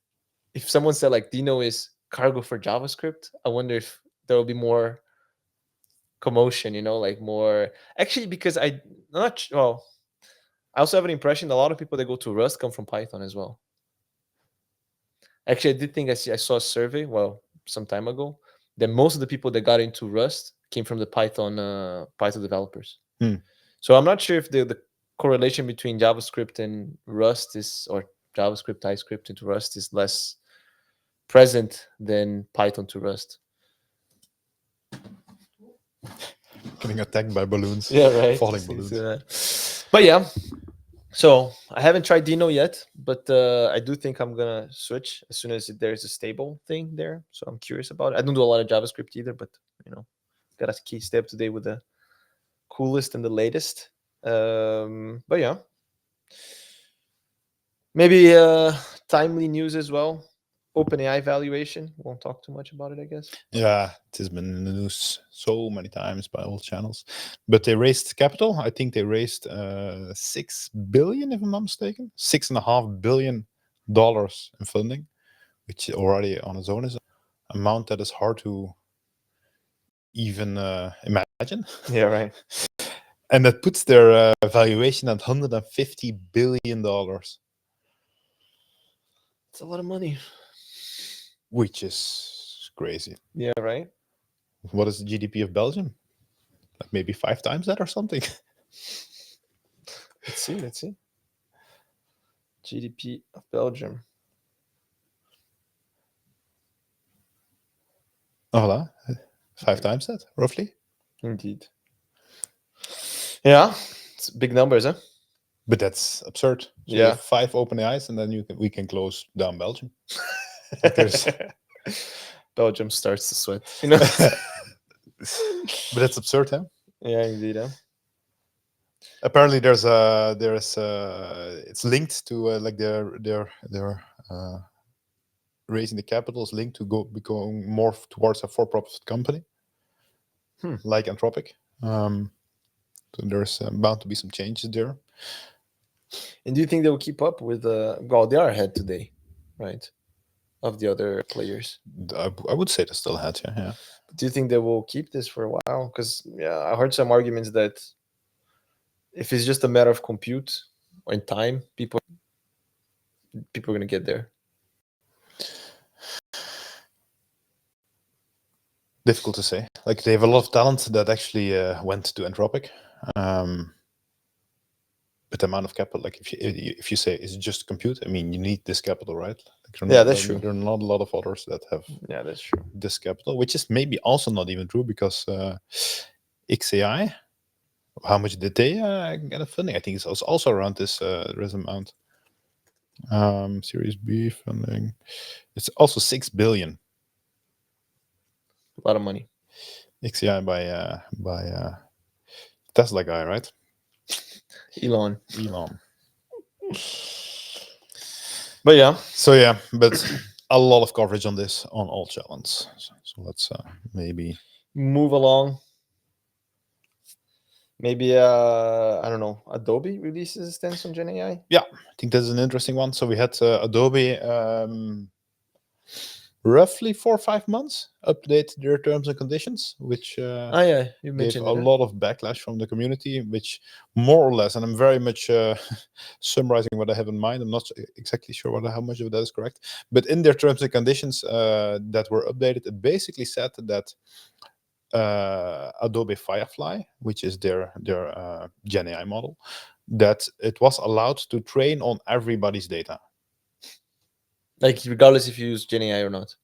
[SPEAKER 2] if someone said like Deno is cargo for JavaScript, I wonder if there will be more commotion, you know, like more actually because well, I also have an impression that a lot of people that go to Rust come from Python as well. Actually, I did think I saw a survey, well, some time ago, that most of the people that got into Rust came from the Python developers. So I'm not sure if the correlation between JavaScript and Rust is, or JavaScript, TypeScript into Rust is less present than Python to Rust.
[SPEAKER 4] Getting attacked by balloons.
[SPEAKER 2] Yeah, right.
[SPEAKER 4] Falling
[SPEAKER 2] Things,
[SPEAKER 4] balloons.
[SPEAKER 2] but yeah, so I haven't tried Deno yet, but I do think I'm gonna switch as soon as there's a stable thing there. So I'm curious about it. I don't do a lot of JavaScript either, but you know, gotta stay up to date with the coolest and the latest. But yeah, maybe timely news as well. OpenAI valuation. Won't talk too much about it, I guess.
[SPEAKER 4] Yeah, it has been in the news so many times by all channels. But they raised capital. I think they raised 6 billion, if I'm not mistaken. $6.5 billion in funding, which already on its own is an amount that is hard to even imagine.
[SPEAKER 2] Yeah, right.
[SPEAKER 4] And that puts their valuation at $150 billion,
[SPEAKER 2] It's a lot of money.
[SPEAKER 4] which is crazy.
[SPEAKER 2] Yeah, right.
[SPEAKER 4] What is the GDP of Belgium? Like maybe 5 times that or something.
[SPEAKER 2] Let's see. GDP of Belgium.
[SPEAKER 4] Voilà. 5 times that, roughly.
[SPEAKER 2] Indeed. Yeah, it's big numbers, huh?
[SPEAKER 4] But that's absurd. So you
[SPEAKER 2] Yeah.
[SPEAKER 4] have 5 open AIs, and then we can close down Belgium. Like there's-
[SPEAKER 2] Belgium starts to sweat, you know.
[SPEAKER 4] But that's absurd, huh?
[SPEAKER 2] Yeah, indeed. Huh?
[SPEAKER 4] Apparently, it's linked to like their raising the capital is linked to becoming more towards a for-profit company, like Anthropic. So there's bound to be some changes there.
[SPEAKER 2] And do you think they will keep up with? Well, they are ahead today, right? Of the other players.
[SPEAKER 4] I would say they're still ahead. Yeah.
[SPEAKER 2] Do you think they will keep this for a while? Because I heard some arguments that if it's just a matter of compute or in time, people are gonna get there.
[SPEAKER 4] Difficult to say. Like they have a lot of talent that actually went to Anthropic. But the amount of capital, like if you say it's just compute, I mean, you need this capital, right? Like
[SPEAKER 2] that's true.
[SPEAKER 4] There are not a lot of others that have
[SPEAKER 2] that's true.
[SPEAKER 4] this capital, which is maybe also not even true because XAI, how much did they get a funding? I think it's also around this amount. Series B funding, it's also 6 billion.
[SPEAKER 2] A lot of money.
[SPEAKER 4] XAI by Tesla guy, right?
[SPEAKER 2] Elon.
[SPEAKER 4] But
[SPEAKER 2] yeah,
[SPEAKER 4] but a lot of coverage on this on all channels. So let's maybe
[SPEAKER 2] move along. Maybe I don't know. Adobe releases a stance on Gen AI.
[SPEAKER 4] Yeah, I think that's an interesting one. So we had Adobe roughly 4 or 5 months, update their terms and conditions, which
[SPEAKER 2] Oh yeah, you
[SPEAKER 4] gave
[SPEAKER 2] mentioned
[SPEAKER 4] a
[SPEAKER 2] it.
[SPEAKER 4] lot of backlash from the community, which more or less, and I'm very much summarizing what I have in mind. I'm not exactly sure how much of that is correct, but in their terms and conditions that were updated, it basically said that Adobe Firefly, which is their Gen AI model, that it was allowed to train on everybody's data,
[SPEAKER 2] Like regardless if you use Gen AI or not.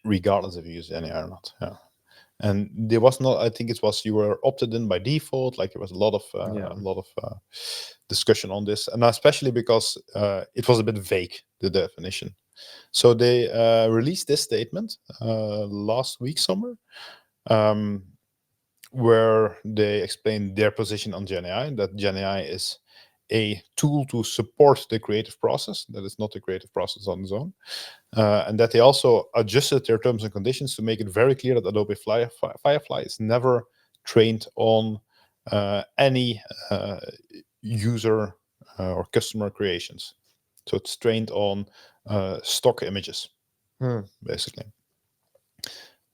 [SPEAKER 4] regardless if you use Gen AI or not. Yeah. And there was not, I think it was, you were opted in by default. Like there was a lot of discussion on this, and especially because it was a bit vague, the definition. So they released this statement last week summer, where they explained their position on Gen AI, that Gen AI is a tool to support the creative process, that it's not the creative process on its own. And that they also adjusted their terms and conditions to make it very clear that Adobe Firefly is never trained on any user or customer creations. So it's trained on stock images, basically.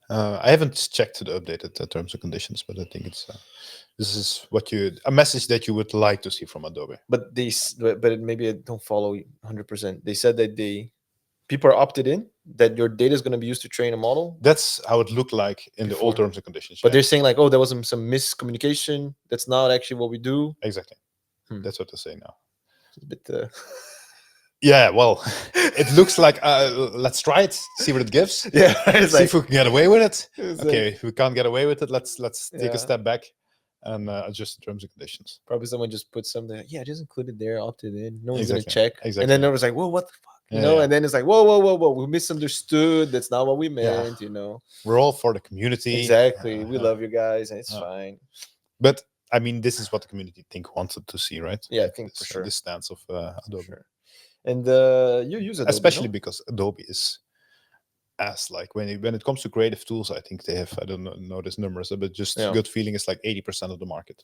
[SPEAKER 4] I haven't checked the updated terms and conditions, but I think it's this is a message that you would like to see from Adobe.
[SPEAKER 2] But maybe I don't follow 100%. They said that people are opted in, that your data is going to be used to train a model.
[SPEAKER 4] That's how it looked like in the old terms and conditions.
[SPEAKER 2] But they're saying like, oh, there was some miscommunication. That's not actually what we do.
[SPEAKER 4] Exactly. That's what they're saying now.
[SPEAKER 2] It's a bit.
[SPEAKER 4] Yeah, well, it looks like let's try it, see what it gives.
[SPEAKER 2] Yeah,
[SPEAKER 4] see if we can get away with it. Okay,
[SPEAKER 2] like,
[SPEAKER 4] if we can't get away with it, let's take
[SPEAKER 2] Yeah.
[SPEAKER 4] a step back and adjust the terms and conditions.
[SPEAKER 2] Probably someone just put something. Like, yeah, just included there, opted in. No one's
[SPEAKER 4] Exactly,
[SPEAKER 2] gonna check.
[SPEAKER 4] exactly.
[SPEAKER 2] And then there was like, whoa, what the fuck? You
[SPEAKER 4] Yeah,
[SPEAKER 2] know.
[SPEAKER 4] yeah.
[SPEAKER 2] And then it's like, whoa, we misunderstood. That's not what we meant. You know.
[SPEAKER 4] We're all for the community.
[SPEAKER 2] Exactly. We love you guys, and it's fine.
[SPEAKER 4] But I mean, this is what the community wanted to see, right?
[SPEAKER 2] Yeah, I
[SPEAKER 4] Like
[SPEAKER 2] think
[SPEAKER 4] this,
[SPEAKER 2] for sure.
[SPEAKER 4] This stance of Adobe.
[SPEAKER 2] Sure. And you use Adobe,
[SPEAKER 4] Especially
[SPEAKER 2] no?
[SPEAKER 4] because Adobe is as like when it comes to creative tools, I think they have, I don't know these numbers, but just gut feeling is like 80% of the market.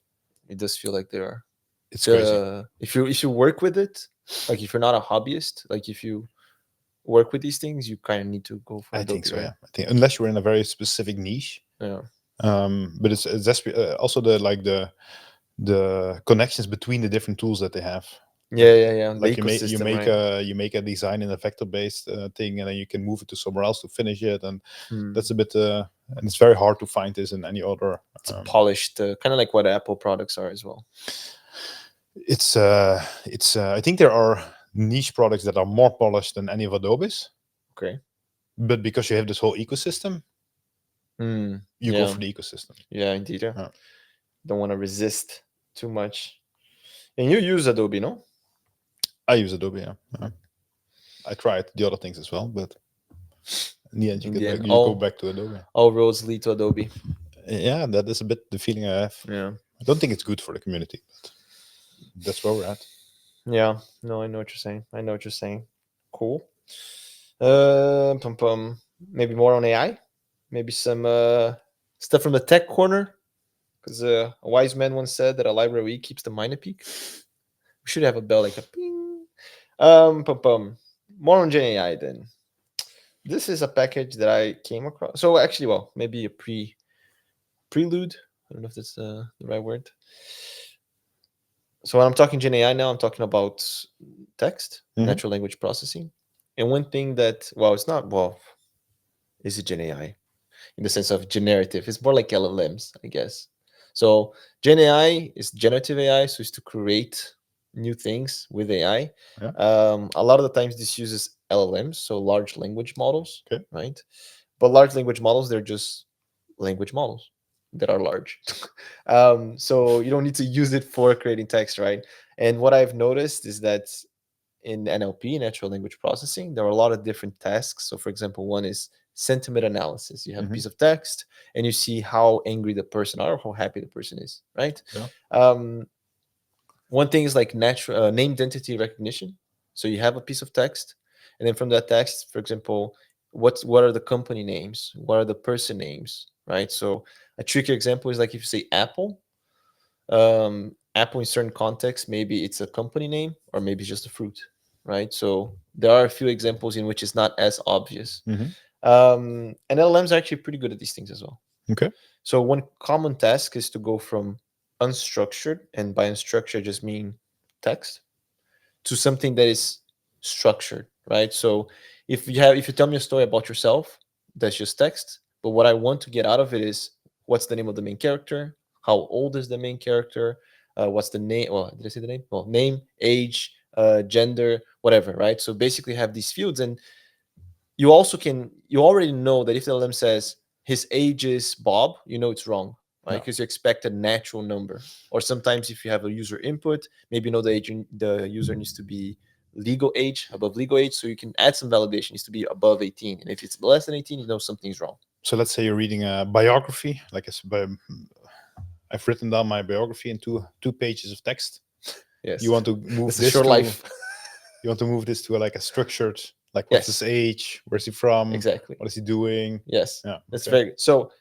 [SPEAKER 2] It does feel like they are.
[SPEAKER 4] It's crazy.
[SPEAKER 2] If you work with it, like if you're not a hobbyist, like if you work with these things, you kind of need to go for
[SPEAKER 4] I
[SPEAKER 2] Adobe,
[SPEAKER 4] think so,
[SPEAKER 2] right?
[SPEAKER 4] yeah. I think unless you're in a very specific niche.
[SPEAKER 2] Yeah.
[SPEAKER 4] But it's also the connections between the different tools that they have.
[SPEAKER 2] Yeah.
[SPEAKER 4] Like
[SPEAKER 2] The
[SPEAKER 4] you make a design in a vector-based thing, and then you can move it to somewhere else to finish it, and that's a bit. And it's very hard to find this in any other.
[SPEAKER 2] It's polished, kind of like what Apple products are as well.
[SPEAKER 4] It's I think there are niche products that are more polished than any of Adobe's.
[SPEAKER 2] Okay.
[SPEAKER 4] But because you have this whole ecosystem, you go for the ecosystem.
[SPEAKER 2] Yeah, indeed. Yeah. Don't want to resist too much. And you use Adobe, no?
[SPEAKER 4] I use Adobe, yeah. I tried the other things as well, but in the end, you go back to Adobe.
[SPEAKER 2] All roads lead to Adobe.
[SPEAKER 4] Yeah, that is a bit the feeling I have.
[SPEAKER 2] Yeah.
[SPEAKER 4] I don't think it's good for the community, but that's where we're at.
[SPEAKER 2] Yeah. No, I know what you're saying. Cool. Maybe more on AI. Maybe some stuff from the tech corner. Because a wise man once said that a library keeps the mind at peak. We should have a bell like a ping. More on Gen AI then. This is a package that I came across. So actually, well, maybe a prelude. I don't know if that's the right word. So when I'm talking Gen AI now, I'm talking about text, natural language processing. And one thing that, is it Gen AI? In the sense of generative. It's more like LLMs, I guess. So Gen AI is generative AI, so it's to create new things with AI.
[SPEAKER 4] Yeah.
[SPEAKER 2] A lot of the times this uses LLMs, so large language models,
[SPEAKER 4] okay,
[SPEAKER 2] right? But large language models, they're just language models that are large. So you don't need to use it for creating text, right? And what I've noticed is that in NLP, natural language processing, there are a lot of different tasks. So for example, one is sentiment analysis. You have a piece of text and you see how angry the person are or how happy the person is, right?
[SPEAKER 4] Yeah.
[SPEAKER 2] One thing is like natural named entity recognition. So you have a piece of text, and then from that text, for example, what are the company names? What are the person names, right? So a tricky example is like if you say Apple, Apple in certain contexts, maybe it's a company name or maybe it's just a fruit, right? So there are a few examples in which it's not as obvious. And LLMs are actually pretty good at these things as well.
[SPEAKER 4] Okay.
[SPEAKER 2] So one common task is to go from unstructured, and by unstructured I just mean text, to something that is structured, right? So if you tell me a story about yourself, that's just text. But what I want to get out of it is, what's the name of the main character? How old is the main character? What's the name? Well, did I say the name? Well, name, age, gender, whatever, right? So basically have these fields, and you already know that if the LM says his age is Bob, you know it's wrong, right?
[SPEAKER 4] Yeah.
[SPEAKER 2] Because you expect a natural number. Or sometimes if you have a user input, maybe you know the user needs to be legal age, above legal age, so you can add some validation. It needs to be above 18. And if it's less than 18, you know something's wrong.
[SPEAKER 4] So let's say you're reading a biography, I've written down my biography in two pages of text.
[SPEAKER 2] Yes.
[SPEAKER 4] You want to move
[SPEAKER 2] It's a
[SPEAKER 4] this
[SPEAKER 2] short
[SPEAKER 4] to
[SPEAKER 2] life.
[SPEAKER 4] you want to move this to like a structured, like what's
[SPEAKER 2] Yes.
[SPEAKER 4] his age, where's he from,
[SPEAKER 2] Exactly.
[SPEAKER 4] what is he doing?
[SPEAKER 2] Yes.
[SPEAKER 4] Yeah,
[SPEAKER 2] That's
[SPEAKER 4] okay.
[SPEAKER 2] very good. So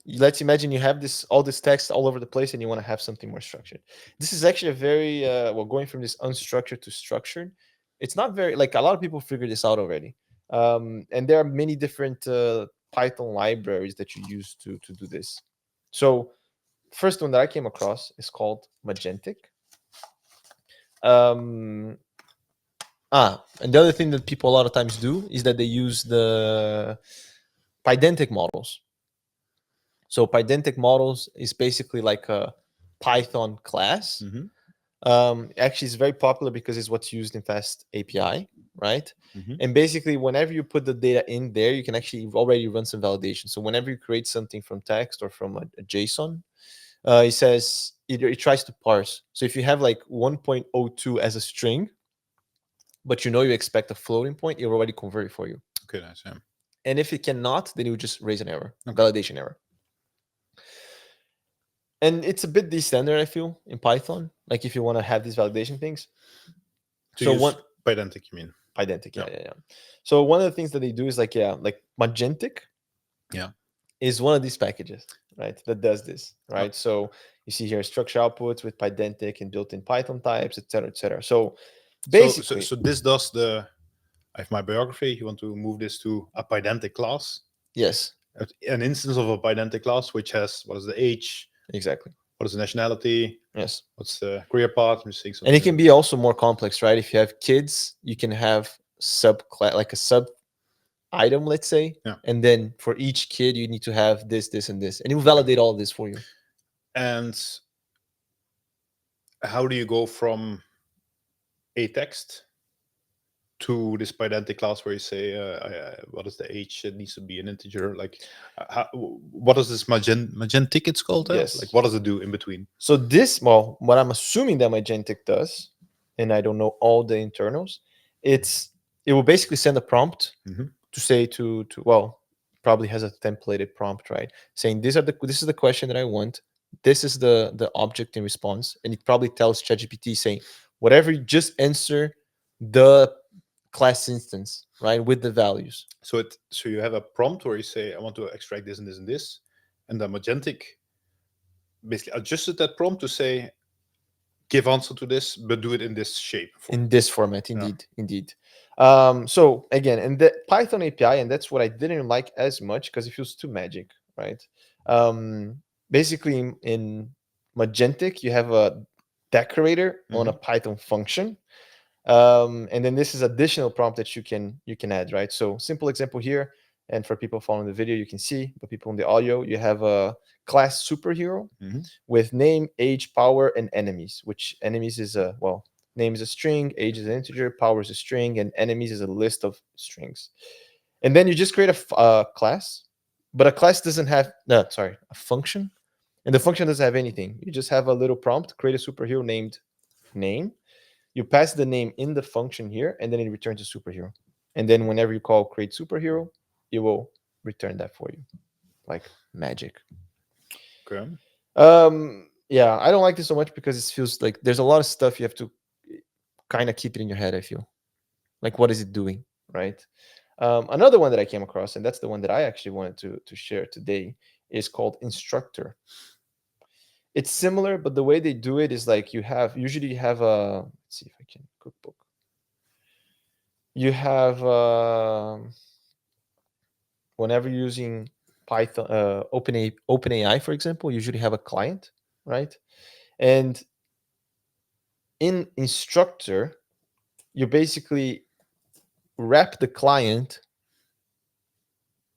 [SPEAKER 2] let's imagine you have all this text all over the place, and you want to have something more structured. This is actually a very going from this unstructured to structured. It's not very, like, a lot of people figure this out already, and there are many different Python libraries that you use to do this. So first one that I came across is called Magentic. And the other thing that people a lot of times do is that they use the Pydantic models. So Pydantic models is basically like a Python class. Actually, it's very popular because it's what's used in Fast API, right? And basically, whenever you put the data in there, you can actually already run some validation. So whenever you create something from text or from a JSON, it says it tries to parse. So if you have like 1.02 as a string, but you know you expect a floating point, it will already convert it for you.
[SPEAKER 4] Okay, nice. Yeah.
[SPEAKER 2] And if it cannot, then it will just raise an error,
[SPEAKER 4] Okay.
[SPEAKER 2] validation error. And it's a bit standard, I feel, in Python. Like if you want to have these validation things.
[SPEAKER 4] So use Pydantic, you mean?
[SPEAKER 2] Pydantic, yeah. So one of the things that they do is like Magentic.
[SPEAKER 4] Yeah.
[SPEAKER 2] Is one of these packages, right? That does this, right? So you see here structure outputs with Pydantic and built-in Python types, etc., etc. So basically,
[SPEAKER 4] so this does I have my biography. You want to move this to a Pydantic class?
[SPEAKER 2] yes,
[SPEAKER 4] An instance of a Pydantic class, which has what is the age,
[SPEAKER 2] exactly.
[SPEAKER 4] what is the nationality,
[SPEAKER 2] Yes.
[SPEAKER 4] what's the career path?
[SPEAKER 2] And it can be also more complex, right? If you have kids, you can have like a sub item, let's say.
[SPEAKER 4] Yeah.
[SPEAKER 2] And then for each kid, you need to have this, this, and this. And it will validate all of this for you.
[SPEAKER 4] And how do you go from a text to this Pydantic class where you say, what is the age? It needs to be an integer. Like, what is this Magentic it's called?
[SPEAKER 2] Yes.
[SPEAKER 4] Like, what does it do in between?
[SPEAKER 2] So this, well, what I'm assuming that Magentic does, and I don't know all the internals, it will basically send a prompt to say to probably has a templated prompt, right? Saying this is the question that I want. This is the object in response, and it probably tells ChatGPT saying whatever, you just answer the class instance, right, with the values.
[SPEAKER 4] So you have a prompt where you say, I want to extract this and this and this, and then Magentic basically adjusted that prompt to say, give answer to this, but do it in this shape.
[SPEAKER 2] In this format, indeed. So again, and the Python API, and that's what I didn't like as much because it feels too magic, right? Basically, in Magentic, you have a decorator on a Python function. And then this is additional prompt that you can add, right? So simple example here, and for people following the video, you can see, but people in the audio, you have a class superhero with name, age, power, and enemies, which enemies is name is a string, age is an integer, power is a string, and enemies is a list of strings. And then you just create a class, but a class doesn't have, a function, and the function doesn't have anything. You just have a little prompt, create a superhero named name. You pass the name in the function here, and then it returns a superhero. And then whenever you call create superhero, it will return that for you, like magic.
[SPEAKER 4] Okay.
[SPEAKER 2] Yeah, I don't like this so much because it feels like there's a lot of stuff you have to kind of keep it in your head, I feel. Like, what is it doing, right? Another one that I came across, and that's the one that I actually wanted to share today, is called Instructor. It's similar, but the way they do it is like usually you have a, let's see if I can, cookbook. You have whenever you're using Python, OpenAI, for example, you usually have a client, right? And in instructor, you basically wrap the client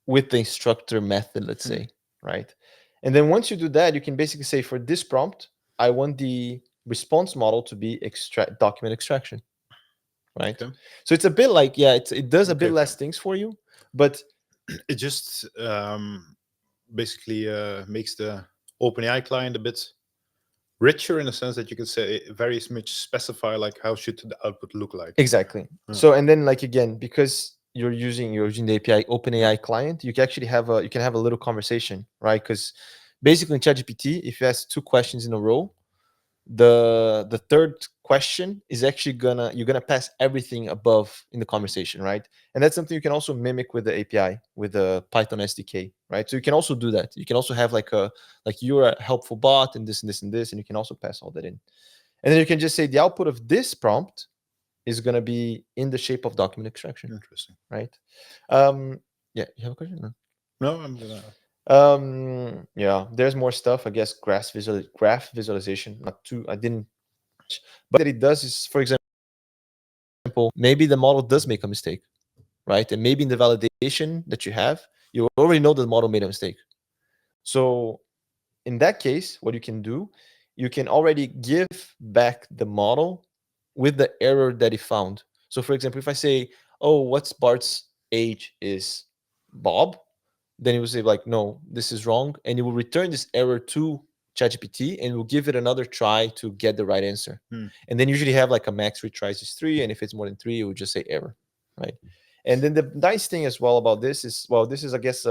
[SPEAKER 2] with the instructor method, let's say, right? And then once you do that, you can basically say, for this prompt, I want the response model to be document extraction, right?
[SPEAKER 4] Okay.
[SPEAKER 2] So it's a bit like, yeah, it does a bit
[SPEAKER 4] Okay,
[SPEAKER 2] less things for you, but
[SPEAKER 4] It just basically makes the OpenAI client a bit richer in the sense that you can say very much specify like how should the output look like.
[SPEAKER 2] exactly.
[SPEAKER 4] Yeah.
[SPEAKER 2] So and then like again, because you're using the API OpenAI client, you can actually have a little conversation, right? Because basically in ChatGPT, if you ask 2 questions in a row, the third question is actually you're gonna pass everything above in the conversation, right? And that's something you can also mimic with the API, with the Python SDK, right? So you can also do that. You can also have like you're a helpful bot and this and this and this, and you can also pass all that in. And then you can just say the output of this prompt is gonna be in the shape of document extraction,
[SPEAKER 4] Interesting.
[SPEAKER 2] right? Yeah, you have a question? No?
[SPEAKER 4] No, I'm gonna.
[SPEAKER 2] Yeah, there's more stuff. I guess graph visualization. Not too. I didn't. But what it does is, for example, maybe the model does make a mistake, right? And maybe in the validation that you have, you already know that the model made a mistake. So in that case, what you can do, you can already give back the model with the error that it found. So for example, if I say, oh, what's Bart's age is Bob, then it will say like, no, this is wrong. And it will return this error to ChatGPT and will give it another try to get the right answer. And then usually have like a max retries is 3. And if it's more than 3, it will just say error, right? And then the nice thing as well about this is, well, this is, I guess,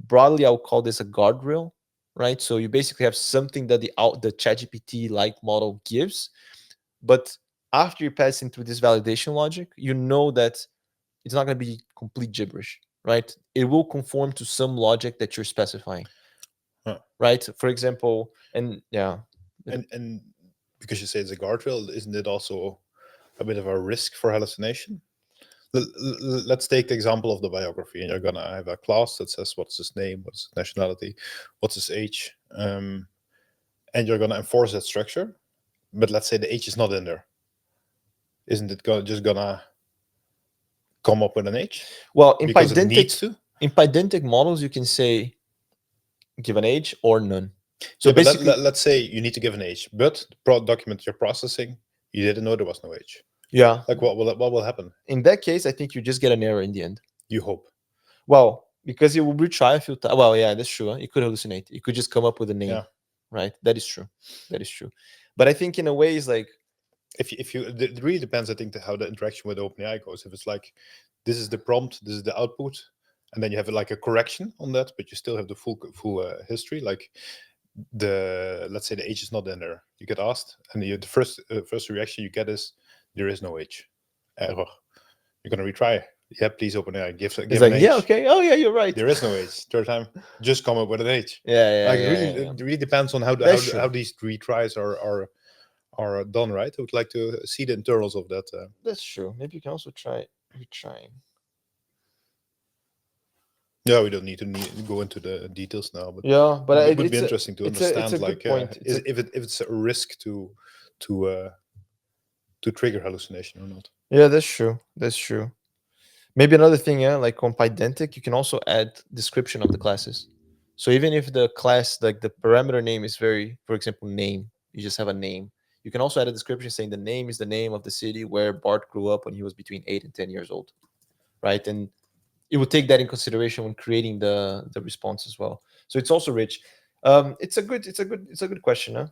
[SPEAKER 2] broadly, I would call this a guardrail, right? So you basically have something that the ChatGPT like model gives, but after you're passing through this validation logic, you know that it's not going to be complete gibberish, right? It will conform to some logic that you're specifying, right? For example, and yeah,
[SPEAKER 4] And because you say it's a guardrail, isn't it also a bit of a risk for hallucination? Let's take the example of the biography, and you're gonna have a class that says what's his name, what's his nationality, what's his age, and you're gonna enforce that structure. But let's say the age is not in there. Isn't it just gonna come up with an age?
[SPEAKER 2] Well, in
[SPEAKER 4] because it needs to.
[SPEAKER 2] in pydantic models, you can say give an age or none. So
[SPEAKER 4] Yeah, but
[SPEAKER 2] basically,
[SPEAKER 4] let's say you need to give an age, but the document you're processing, you didn't know there was no age.
[SPEAKER 2] yeah,
[SPEAKER 4] Like what will happen?
[SPEAKER 2] in that case, I think you just get an error in the end.
[SPEAKER 4] You hope.
[SPEAKER 2] Well, because it will retry a few times. Well, yeah, that's true. It could hallucinate. It could just come up with a name,
[SPEAKER 4] Yeah.
[SPEAKER 2] right? That is true. That is true. But I think in a way, it's like,
[SPEAKER 4] if you it really depends, I think, how the interaction with OpenAI goes. If it's like this is the prompt, this is the output, and then you have like a correction on that, but you still have the full history. Like let's say the age is not in there. You get asked, and the first reaction you get is there is no age. Error. You're gonna retry. Yeah, please OpenAI give
[SPEAKER 2] it's
[SPEAKER 4] an
[SPEAKER 2] like, yeah,
[SPEAKER 4] age.
[SPEAKER 2] okay, oh yeah, you're right.
[SPEAKER 4] There is no age. Third time, just come up with an age.
[SPEAKER 2] Yeah, yeah,
[SPEAKER 4] Like
[SPEAKER 2] yeah,
[SPEAKER 4] really,
[SPEAKER 2] yeah.
[SPEAKER 4] it really depends on how
[SPEAKER 2] That's true.
[SPEAKER 4] how these retries are done, right? I would like to see the internals of that.
[SPEAKER 2] That's true. Maybe you can also try retrying.
[SPEAKER 4] Yeah, we don't need to go into the details now, but
[SPEAKER 2] Yeah, but
[SPEAKER 4] it would be interesting to understand,
[SPEAKER 2] it's a
[SPEAKER 4] like,
[SPEAKER 2] good point.
[SPEAKER 4] if it's a risk to trigger hallucination or not.
[SPEAKER 2] Yeah, that's true. That's true. Maybe another thing, yeah, like on Pydantic, you can also add description of the classes. So even if the class, like the parameter name is very, for example, name, you just have a name. You can also add a description saying the name is the name of the city where Bart grew up when he was between 8 and 10 years old, right? And it would take that in consideration when creating the response as well. So it's also rich. It's a good question, huh?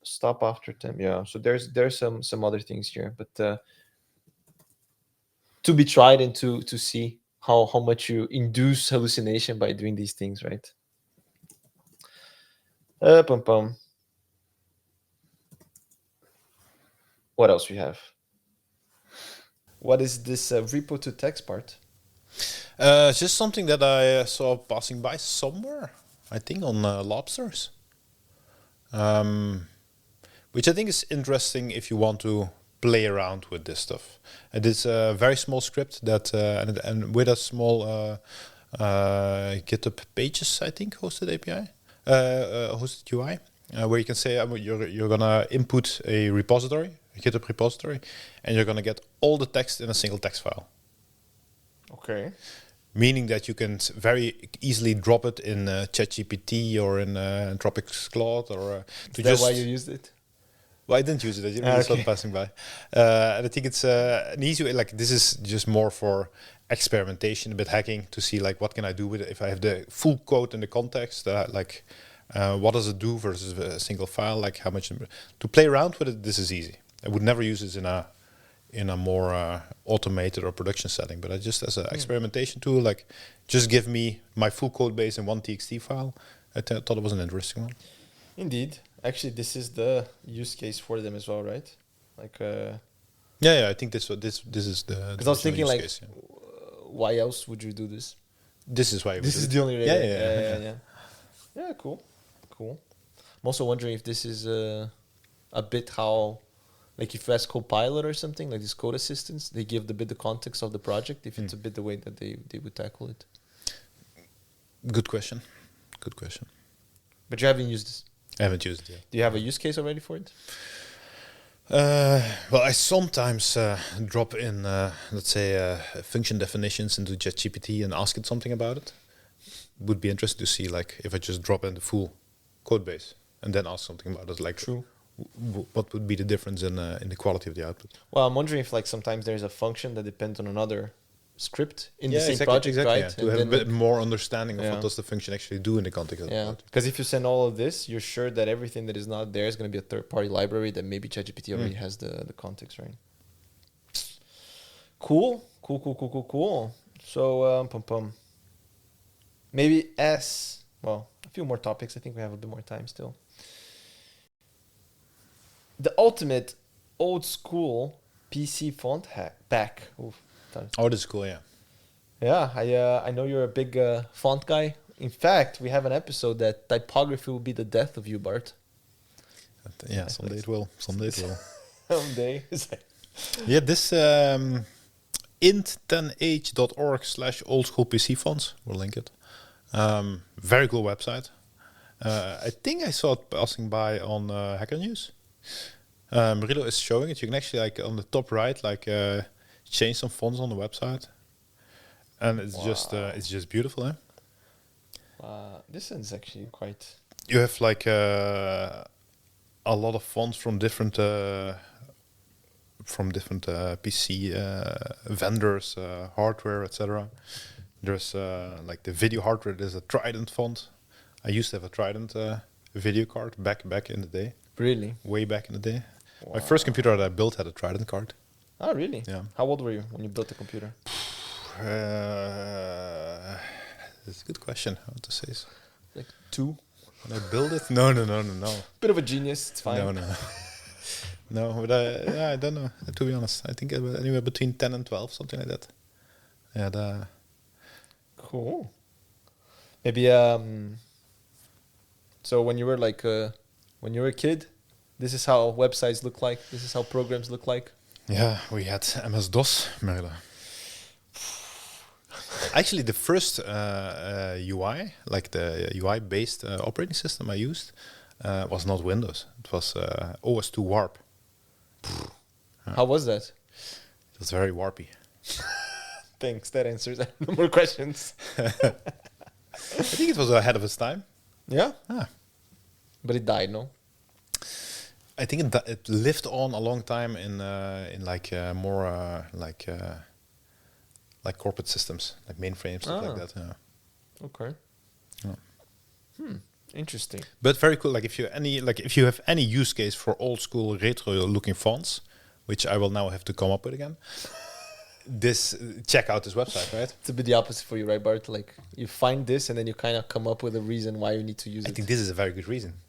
[SPEAKER 2] Stop after 10. Yeah. So there's some other things here, but to be tried and to see how much you induce hallucination by doing these things, right? Pum pum. What else we have? What is this repo to text part?
[SPEAKER 4] It's just something that I saw passing by somewhere. I think on Lobsters, which I think is interesting if you want to play around with this stuff. And it's a very small script that, and with a small GitHub Pages, I think, hosted API, hosted UI, where you can say you're gonna input a repository, a GitHub repository, and you're gonna get all the text in a single text file.
[SPEAKER 2] Okay.
[SPEAKER 4] Meaning that you can very easily drop it in ChatGPT or in Anthropic's Claude, or
[SPEAKER 2] Is that why you used it?
[SPEAKER 4] Well, I didn't use it. I really saw it passing by. And I think it's an easy way. Like, this is just more for experimentation, a bit hacking, to see like what can I do with it if I have the full code in the context. What does it do versus a single file? Like, how much to play around with it. This is easy. I would never use this in a more automated or production setting, but I just as an experimentation tool, like, just give me my full code base in one TXT file. I thought it was an interesting one.
[SPEAKER 2] Indeed. Actually, this is the use case for them as well, right? Like,
[SPEAKER 4] Yeah, I think this is the.
[SPEAKER 2] Because I was thinking, like,
[SPEAKER 4] case,
[SPEAKER 2] why else would you do this?
[SPEAKER 4] this is why.
[SPEAKER 2] This is the only way.
[SPEAKER 4] Yeah.
[SPEAKER 2] Yeah, cool. I'm also wondering if this is a bit how, like, if you ask Copilot or something, like these code assistants, they give the bit the context of the project, if it's a bit the way that they would tackle it.
[SPEAKER 4] Good question.
[SPEAKER 2] But you haven't used this.
[SPEAKER 4] I haven't used it yet.
[SPEAKER 2] Do you have a use case already for it?
[SPEAKER 4] Well, I sometimes drop in, let's say, function definitions into ChatGPT and ask it something about it. Would be interesting to see, like, if I just drop in the full code base and then ask something about it, like,
[SPEAKER 2] True.
[SPEAKER 4] What would be the difference in the quality of the output?
[SPEAKER 2] Well, I'm wondering if, like, sometimes there's a function that depends on another script in the same project, right?
[SPEAKER 4] Yeah. To have a bit more understanding of what does the function actually do in the context of the project.
[SPEAKER 2] Because if you send all of this, you're sure that everything that is not there is going to be a third-party library that maybe ChatGPT already has the context, right? Cool. So, maybe a few more topics. I think we have a bit more time still. The ultimate old school PC font back. Oof.
[SPEAKER 4] Oh, that's cool, yeah.
[SPEAKER 2] Yeah, I know you're a big font guy. In fact, we have an episode that typography will be the death of you, Bart.
[SPEAKER 4] Yeah, someday it will. Someday. Yeah, this int10h.org/oldschoolpcfonts. We'll link it. Very cool website. I think I saw it passing by on Hacker News. Marilo is showing it. You can actually, like, on the top right, like, change some fonts on the website, and it's just beautiful, eh?
[SPEAKER 2] This is actually quite.
[SPEAKER 4] You have like a lot of fonts from different PC vendors, hardware, etc. There's like the video hardware. There's a Trident font. I used to have a Trident video card back in the day.
[SPEAKER 2] Really?
[SPEAKER 4] Way back in the day. Wow. My first computer that I built had a Trident card.
[SPEAKER 2] Oh, really?
[SPEAKER 4] Yeah.
[SPEAKER 2] How old were you when you built the computer?
[SPEAKER 4] That's a good question. How to say?
[SPEAKER 2] Like 2.
[SPEAKER 4] When I built it? No.
[SPEAKER 2] Bit of a genius. It's fine.
[SPEAKER 4] No, but I don't know. To be honest, I think anywhere between 10 and 12, something like that. Yeah.
[SPEAKER 2] Cool. Maybe so when you were like when you were a kid, this is how websites look like. This is how programs look like.
[SPEAKER 4] Yeah, we had MS-DOS, Merle. Actually, the first UI, like the UI-based operating system I used, was not Windows. It was OS2 Warp.
[SPEAKER 2] How was that?
[SPEAKER 4] It was very warpy.
[SPEAKER 2] Thanks, that answers. No more questions.
[SPEAKER 4] I think it was ahead of its time.
[SPEAKER 2] Yeah?
[SPEAKER 4] Ah.
[SPEAKER 2] But it died, no?
[SPEAKER 4] I think it lived on a long time in like more like corporate systems, like mainframes, stuff like that. Yeah.
[SPEAKER 2] Okay.
[SPEAKER 4] Yeah.
[SPEAKER 2] Interesting.
[SPEAKER 4] But very cool. Like if you have any use case for old school retro looking fonts, which I will now have to come up with again. Check out this website, right?
[SPEAKER 2] It's a bit the opposite for you, right, Bart? Like you find this and then you kind of come up with a reason why you need to use it.
[SPEAKER 4] I think this is a very good reason.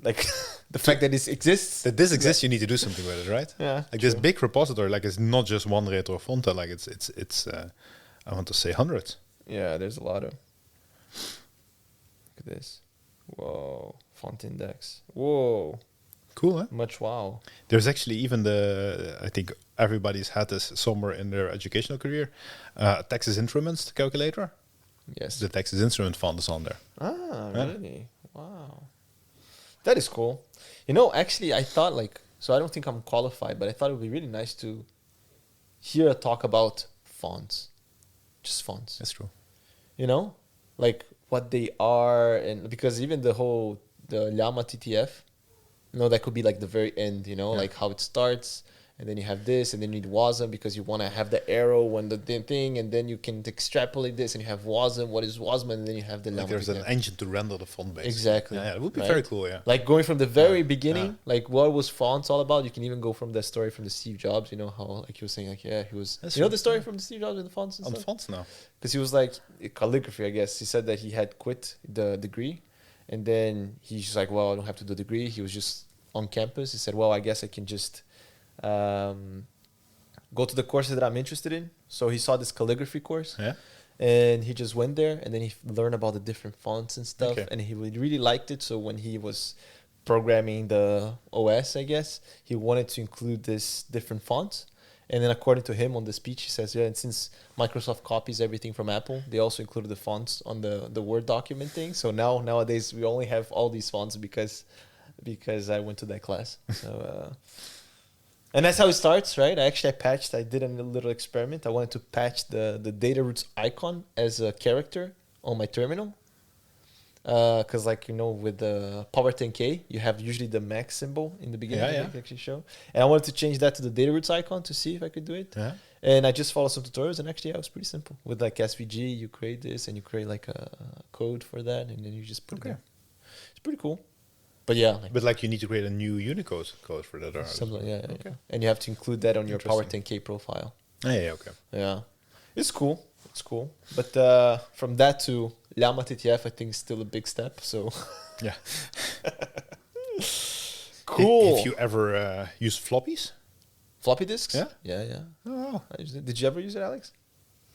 [SPEAKER 2] Like the fact that this exists.
[SPEAKER 4] That this exists, you need to do something with it, right?
[SPEAKER 2] Yeah.
[SPEAKER 4] Like this big repository, like it's not just one retro font, like it's I want to say hundreds.
[SPEAKER 2] Yeah, there's a lot of. Look at this. Whoa. Font index. Whoa.
[SPEAKER 4] Cool, huh?
[SPEAKER 2] Much wow.
[SPEAKER 4] There's actually even I think everybody's had this somewhere in their educational career, Texas Instruments calculator.
[SPEAKER 2] Yes.
[SPEAKER 4] the Texas Instrument font is on there.
[SPEAKER 2] Ah,
[SPEAKER 4] Yeah.
[SPEAKER 2] really? Wow. That is cool. You know, actually, I thought like, so I don't think I'm qualified, but I thought it would be really nice to hear a talk about fonts. Just fonts.
[SPEAKER 4] That's true.
[SPEAKER 2] You know? Like what they are, and because even the Llama TTF, you know, that could be like the very end, you know,
[SPEAKER 4] Yeah.
[SPEAKER 2] like how it starts, and then you have this, and then you need WASM because you want to have the arrow when the thing, and then you can extrapolate this, and you have WASM. What is WASM? And then you have the
[SPEAKER 4] Like
[SPEAKER 2] Llama
[SPEAKER 4] there's an
[SPEAKER 2] TTF.
[SPEAKER 4] engine to render the font base.
[SPEAKER 2] Exactly.
[SPEAKER 4] Yeah, it would be
[SPEAKER 2] Right?
[SPEAKER 4] very cool. Yeah.
[SPEAKER 2] Like going from the very
[SPEAKER 4] Yeah.
[SPEAKER 2] beginning,
[SPEAKER 4] Yeah.
[SPEAKER 2] like what was fonts all about? You can even go from the story from the Steve Jobs. You know how like he was saying like he was.
[SPEAKER 4] That's
[SPEAKER 2] you know
[SPEAKER 4] true.
[SPEAKER 2] the story from the Steve Jobs with the fonts and
[SPEAKER 4] On
[SPEAKER 2] stuff.
[SPEAKER 4] fonts now.
[SPEAKER 2] Because he was like calligraphy, I guess. He said that he had quit the degree, and then he's just like, well, I don't have to do the degree. He was just on campus. He said, well, I guess I can just go to the courses that I'm interested in. So he saw this calligraphy course.
[SPEAKER 4] Yeah.
[SPEAKER 2] And he just went there, and then he learned about the different fonts and stuff,
[SPEAKER 4] Okay.
[SPEAKER 2] and he really liked it. So when he was programming the OS, I guess, he wanted to include this different fonts. And then according to him on the speech, he says, yeah, and since Microsoft copies everything from Apple, they also included the fonts on the Word document thing. So nowadays we only have all these fonts because I went to that class. So and that's how it starts, right? I did a little experiment. I wanted to patch the data roots icon as a character on my terminal. Because like, you know, with the Power 10K, you have usually the Mac symbol in the beginning that you actually show. And I wanted to change that to the data roots icon to see if I could do it.
[SPEAKER 4] Yeah.
[SPEAKER 2] And I just followed some tutorials, and actually, it was pretty simple. With like SVG, you create this, and you create like a code for that, and then you just put it there. It's pretty cool. But yeah, like,
[SPEAKER 4] But like you need to create a new Unicode code for that. Or
[SPEAKER 2] something, yeah.
[SPEAKER 4] Okay.
[SPEAKER 2] And you have to include that on your Power
[SPEAKER 4] Interesting.
[SPEAKER 2] 10K profile.
[SPEAKER 4] Yeah. Okay.
[SPEAKER 2] Yeah, it's cool. It's cool. But from that to Llama TTF, I think is still a big step. So
[SPEAKER 4] Yeah.
[SPEAKER 2] cool.
[SPEAKER 4] If you ever use floppies,
[SPEAKER 2] Floppy disks?
[SPEAKER 4] Yeah.
[SPEAKER 2] Yeah.
[SPEAKER 4] oh,
[SPEAKER 2] I used it. Did you ever use it, Alex?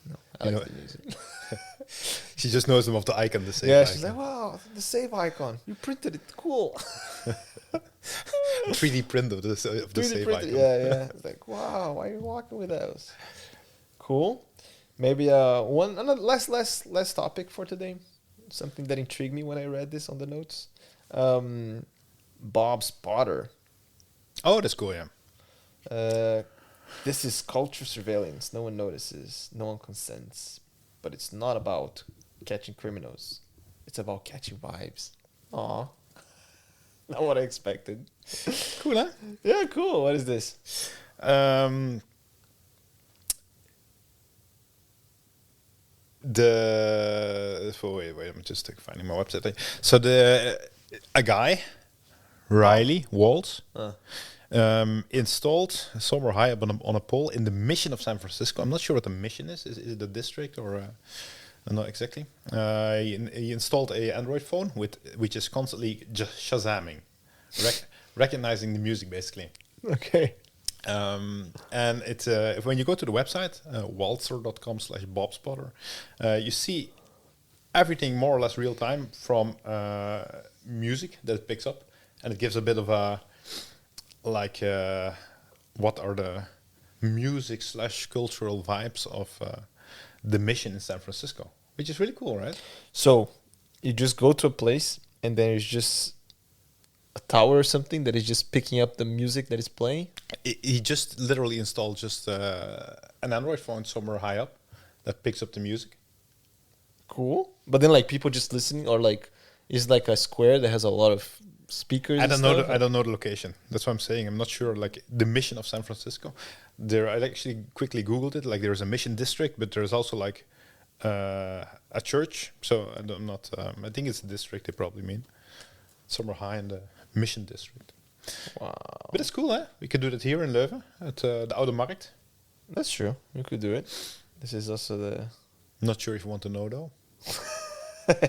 [SPEAKER 2] No, Alex
[SPEAKER 4] know-
[SPEAKER 2] didn't use it.
[SPEAKER 4] she just knows them of the icon. The same.
[SPEAKER 2] Yeah,
[SPEAKER 4] icon.
[SPEAKER 2] she's like, wow, the save icon. You printed it. Cool.
[SPEAKER 4] 3D print of the
[SPEAKER 2] 3D
[SPEAKER 4] save
[SPEAKER 2] printed.
[SPEAKER 4] icon.
[SPEAKER 2] Yeah. It's like, wow, why are you walking with those? Cool. Maybe another last topic for today. Something that intrigued me when I read this on the notes. Bob Spotter.
[SPEAKER 4] Oh, that's cool. Yeah.
[SPEAKER 2] This is culture surveillance. No one notices. No one consents. But it's not about catching criminals. It's about catching vibes. Aw. Not what I expected.
[SPEAKER 4] Cool, huh?
[SPEAKER 2] Yeah, cool. What is this?
[SPEAKER 4] Wait, I'm just finding my website. So a guy, Riley Waltz, installed somewhere high up on a pole in the Mission of San Francisco. I'm not sure what the Mission is. Is it a district or? Not exactly. He installed a Android phone which is constantly just shazamming, recognizing the music basically.
[SPEAKER 2] Okay.
[SPEAKER 4] And it's when you go to the website waltzer.com/bobspotter, you see everything more or less real time from music that it picks up, and it gives a bit of a what are the music/cultural vibes of the Mission in San Francisco, which is really cool, right?
[SPEAKER 2] So you just go to a place, and then it's just a tower or something that is just picking up the music that is playing.
[SPEAKER 4] He just literally installed just an Android phone somewhere high up that picks up the music.
[SPEAKER 2] Cool. But then like people just listening, or like is like a square that has a lot of speakers.
[SPEAKER 4] I
[SPEAKER 2] and
[SPEAKER 4] don't know.
[SPEAKER 2] stuff?
[SPEAKER 4] I don't know the location. That's what I'm saying. I'm not sure. Like the Mission of San Francisco, I actually quickly Googled it. Like there's a Mission district, but there's also like a church. So I'm not. I think it's a district. They probably mean somewhere high in the Mission district.
[SPEAKER 2] Wow.
[SPEAKER 4] But it's cool, huh? We could do that here in Leuven at the Automattic.
[SPEAKER 2] That's true. You could do it. This is also the.
[SPEAKER 4] Not sure if you want to know though. What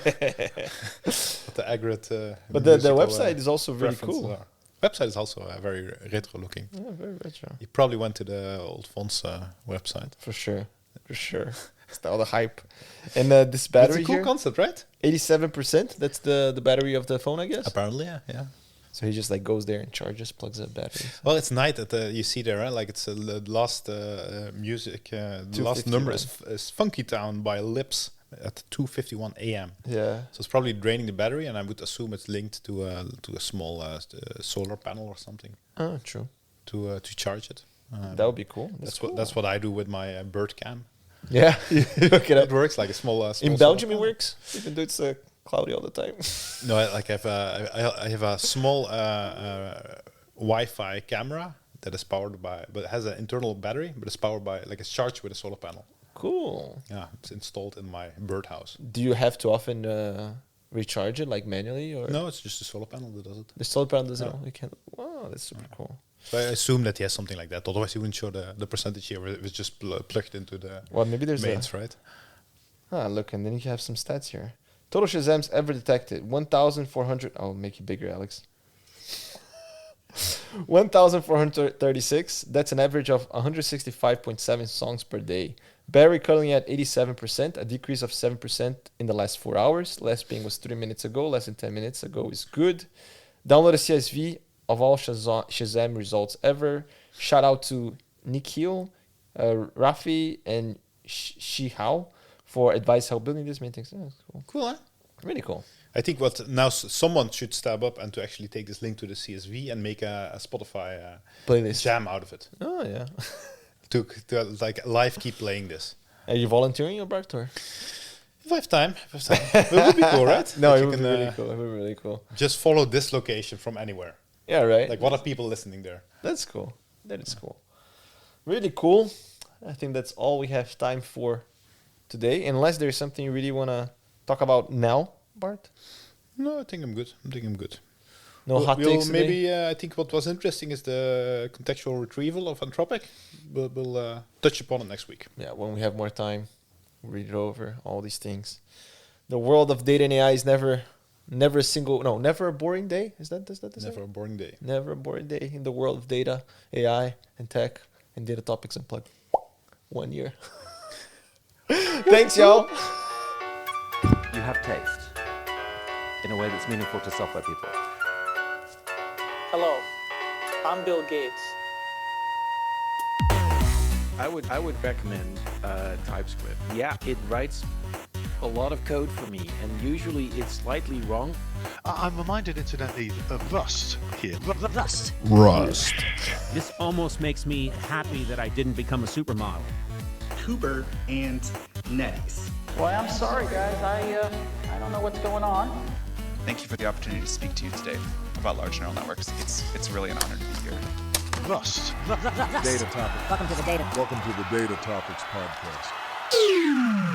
[SPEAKER 4] the accurate.
[SPEAKER 2] But the
[SPEAKER 4] musical,
[SPEAKER 2] website is also really
[SPEAKER 4] preferences
[SPEAKER 2] cool.
[SPEAKER 4] are. Website is also very retro looking.
[SPEAKER 2] Yeah, very retro.
[SPEAKER 4] You probably went to the old Fonts website.
[SPEAKER 2] For sure. It's all the hype. And this
[SPEAKER 4] That's
[SPEAKER 2] battery
[SPEAKER 4] a cool
[SPEAKER 2] here,
[SPEAKER 4] concept, right?
[SPEAKER 2] 87%. That's the battery of the phone, I guess.
[SPEAKER 4] Apparently, yeah.
[SPEAKER 2] So he just like goes there and charges, plugs up batteries.
[SPEAKER 4] Well, it's nice that you see there, right? Like it's the last music, the last number is Funky Town by Lips. at 2:51 a.m.
[SPEAKER 2] Yeah.
[SPEAKER 4] So it's probably draining the battery, and I would assume it's linked to a small solar panel or something
[SPEAKER 2] Oh, true.
[SPEAKER 4] to charge it.
[SPEAKER 2] That would be cool.
[SPEAKER 4] That's what I do with my bird cam.
[SPEAKER 2] Yeah. You look it
[SPEAKER 4] It
[SPEAKER 2] up.
[SPEAKER 4] works like a small.
[SPEAKER 2] In
[SPEAKER 4] solar
[SPEAKER 2] Belgium, it
[SPEAKER 4] panel.
[SPEAKER 2] works, even though it's cloudy all the time.
[SPEAKER 4] No, I have a small Wi-Fi camera that is powered by, but it has an internal battery, but it's powered by, like, it's charged with a solar panel.
[SPEAKER 2] Cool.
[SPEAKER 4] Yeah, it's installed in my birdhouse.
[SPEAKER 2] Do you have to often recharge it, like manually, or
[SPEAKER 4] No, it's just a solar panel that does it.
[SPEAKER 2] the solar panel does it
[SPEAKER 4] No.
[SPEAKER 2] all? You can. Wow, that's super cool.
[SPEAKER 4] So I assume that he has something like that. Otherwise, he wouldn't show the percentage here. Where it was just plugged into the
[SPEAKER 2] Well, maybe there's
[SPEAKER 4] mains, right?
[SPEAKER 2] look, and then you have some stats here. Total Shazams ever detected 1,400. Oh, make it bigger, Alex. 1,436. That's an average of 165.7 songs per day. Battery currently at 87%, a decrease of 7% in the last 4 hours. Last ping was 3 minutes ago. Less than 10 minutes ago is good. Download a CSV of all Shazam results ever. Shout out to Nikhil, Rafi, and Shihao for advice how building this. Main things. Yeah, that's cool.
[SPEAKER 4] Cool, huh?
[SPEAKER 2] Really cool.
[SPEAKER 4] I think what now someone should step up and to actually take this link to the CSV and make a Spotify
[SPEAKER 2] Playlist.
[SPEAKER 4] jam out of it.
[SPEAKER 2] Oh, yeah.
[SPEAKER 4] to like live keep playing this.
[SPEAKER 2] Are you volunteering or Bart, or?
[SPEAKER 4] If I have time. It would be cool, right?
[SPEAKER 2] No,
[SPEAKER 4] That
[SPEAKER 2] it
[SPEAKER 4] you
[SPEAKER 2] would be
[SPEAKER 4] can,
[SPEAKER 2] really cool. It would be really cool.
[SPEAKER 4] Just follow this location from anywhere.
[SPEAKER 2] Yeah, right.
[SPEAKER 4] Like, what are people listening there?
[SPEAKER 2] That's cool. That is cool. Really cool. I think that's all we have time for today. Unless there's something you really want to talk about now, Bart?
[SPEAKER 4] No, I think I'm good.
[SPEAKER 2] No hot takes today?
[SPEAKER 4] Maybe I think what was interesting is the contextual retrieval of Anthropic. We'll touch upon it next week.
[SPEAKER 2] Yeah, when we have more time, read it over, all these things. The world of data and AI is never a boring day. Is that the
[SPEAKER 4] Never a boring day.
[SPEAKER 2] Never a boring day in the world of data, AI, and tech, and DataTopics Unplugged. 1 year. Thanks, y'all.
[SPEAKER 1] You have taste in a way that's meaningful to software people.
[SPEAKER 3] Hello, I'm Bill Gates.
[SPEAKER 6] I would recommend TypeScript. Yeah, it writes a lot of code for me, and usually it's slightly wrong.
[SPEAKER 5] I'm reminded, incidentally, of Rust here.
[SPEAKER 8] Rust.
[SPEAKER 4] Rust.
[SPEAKER 8] This almost makes me happy that I didn't become a supermodel.
[SPEAKER 9] Kubernetes and Netties.
[SPEAKER 3] Well, I'm sorry, guys. I don't know what's going on.
[SPEAKER 10] Thank you for the opportunity to speak to you today about large neural networks. It's really an honor to be here.
[SPEAKER 5] Rust.
[SPEAKER 7] Data topics.
[SPEAKER 8] Welcome to the data.
[SPEAKER 7] Welcome to the Data Topics podcast.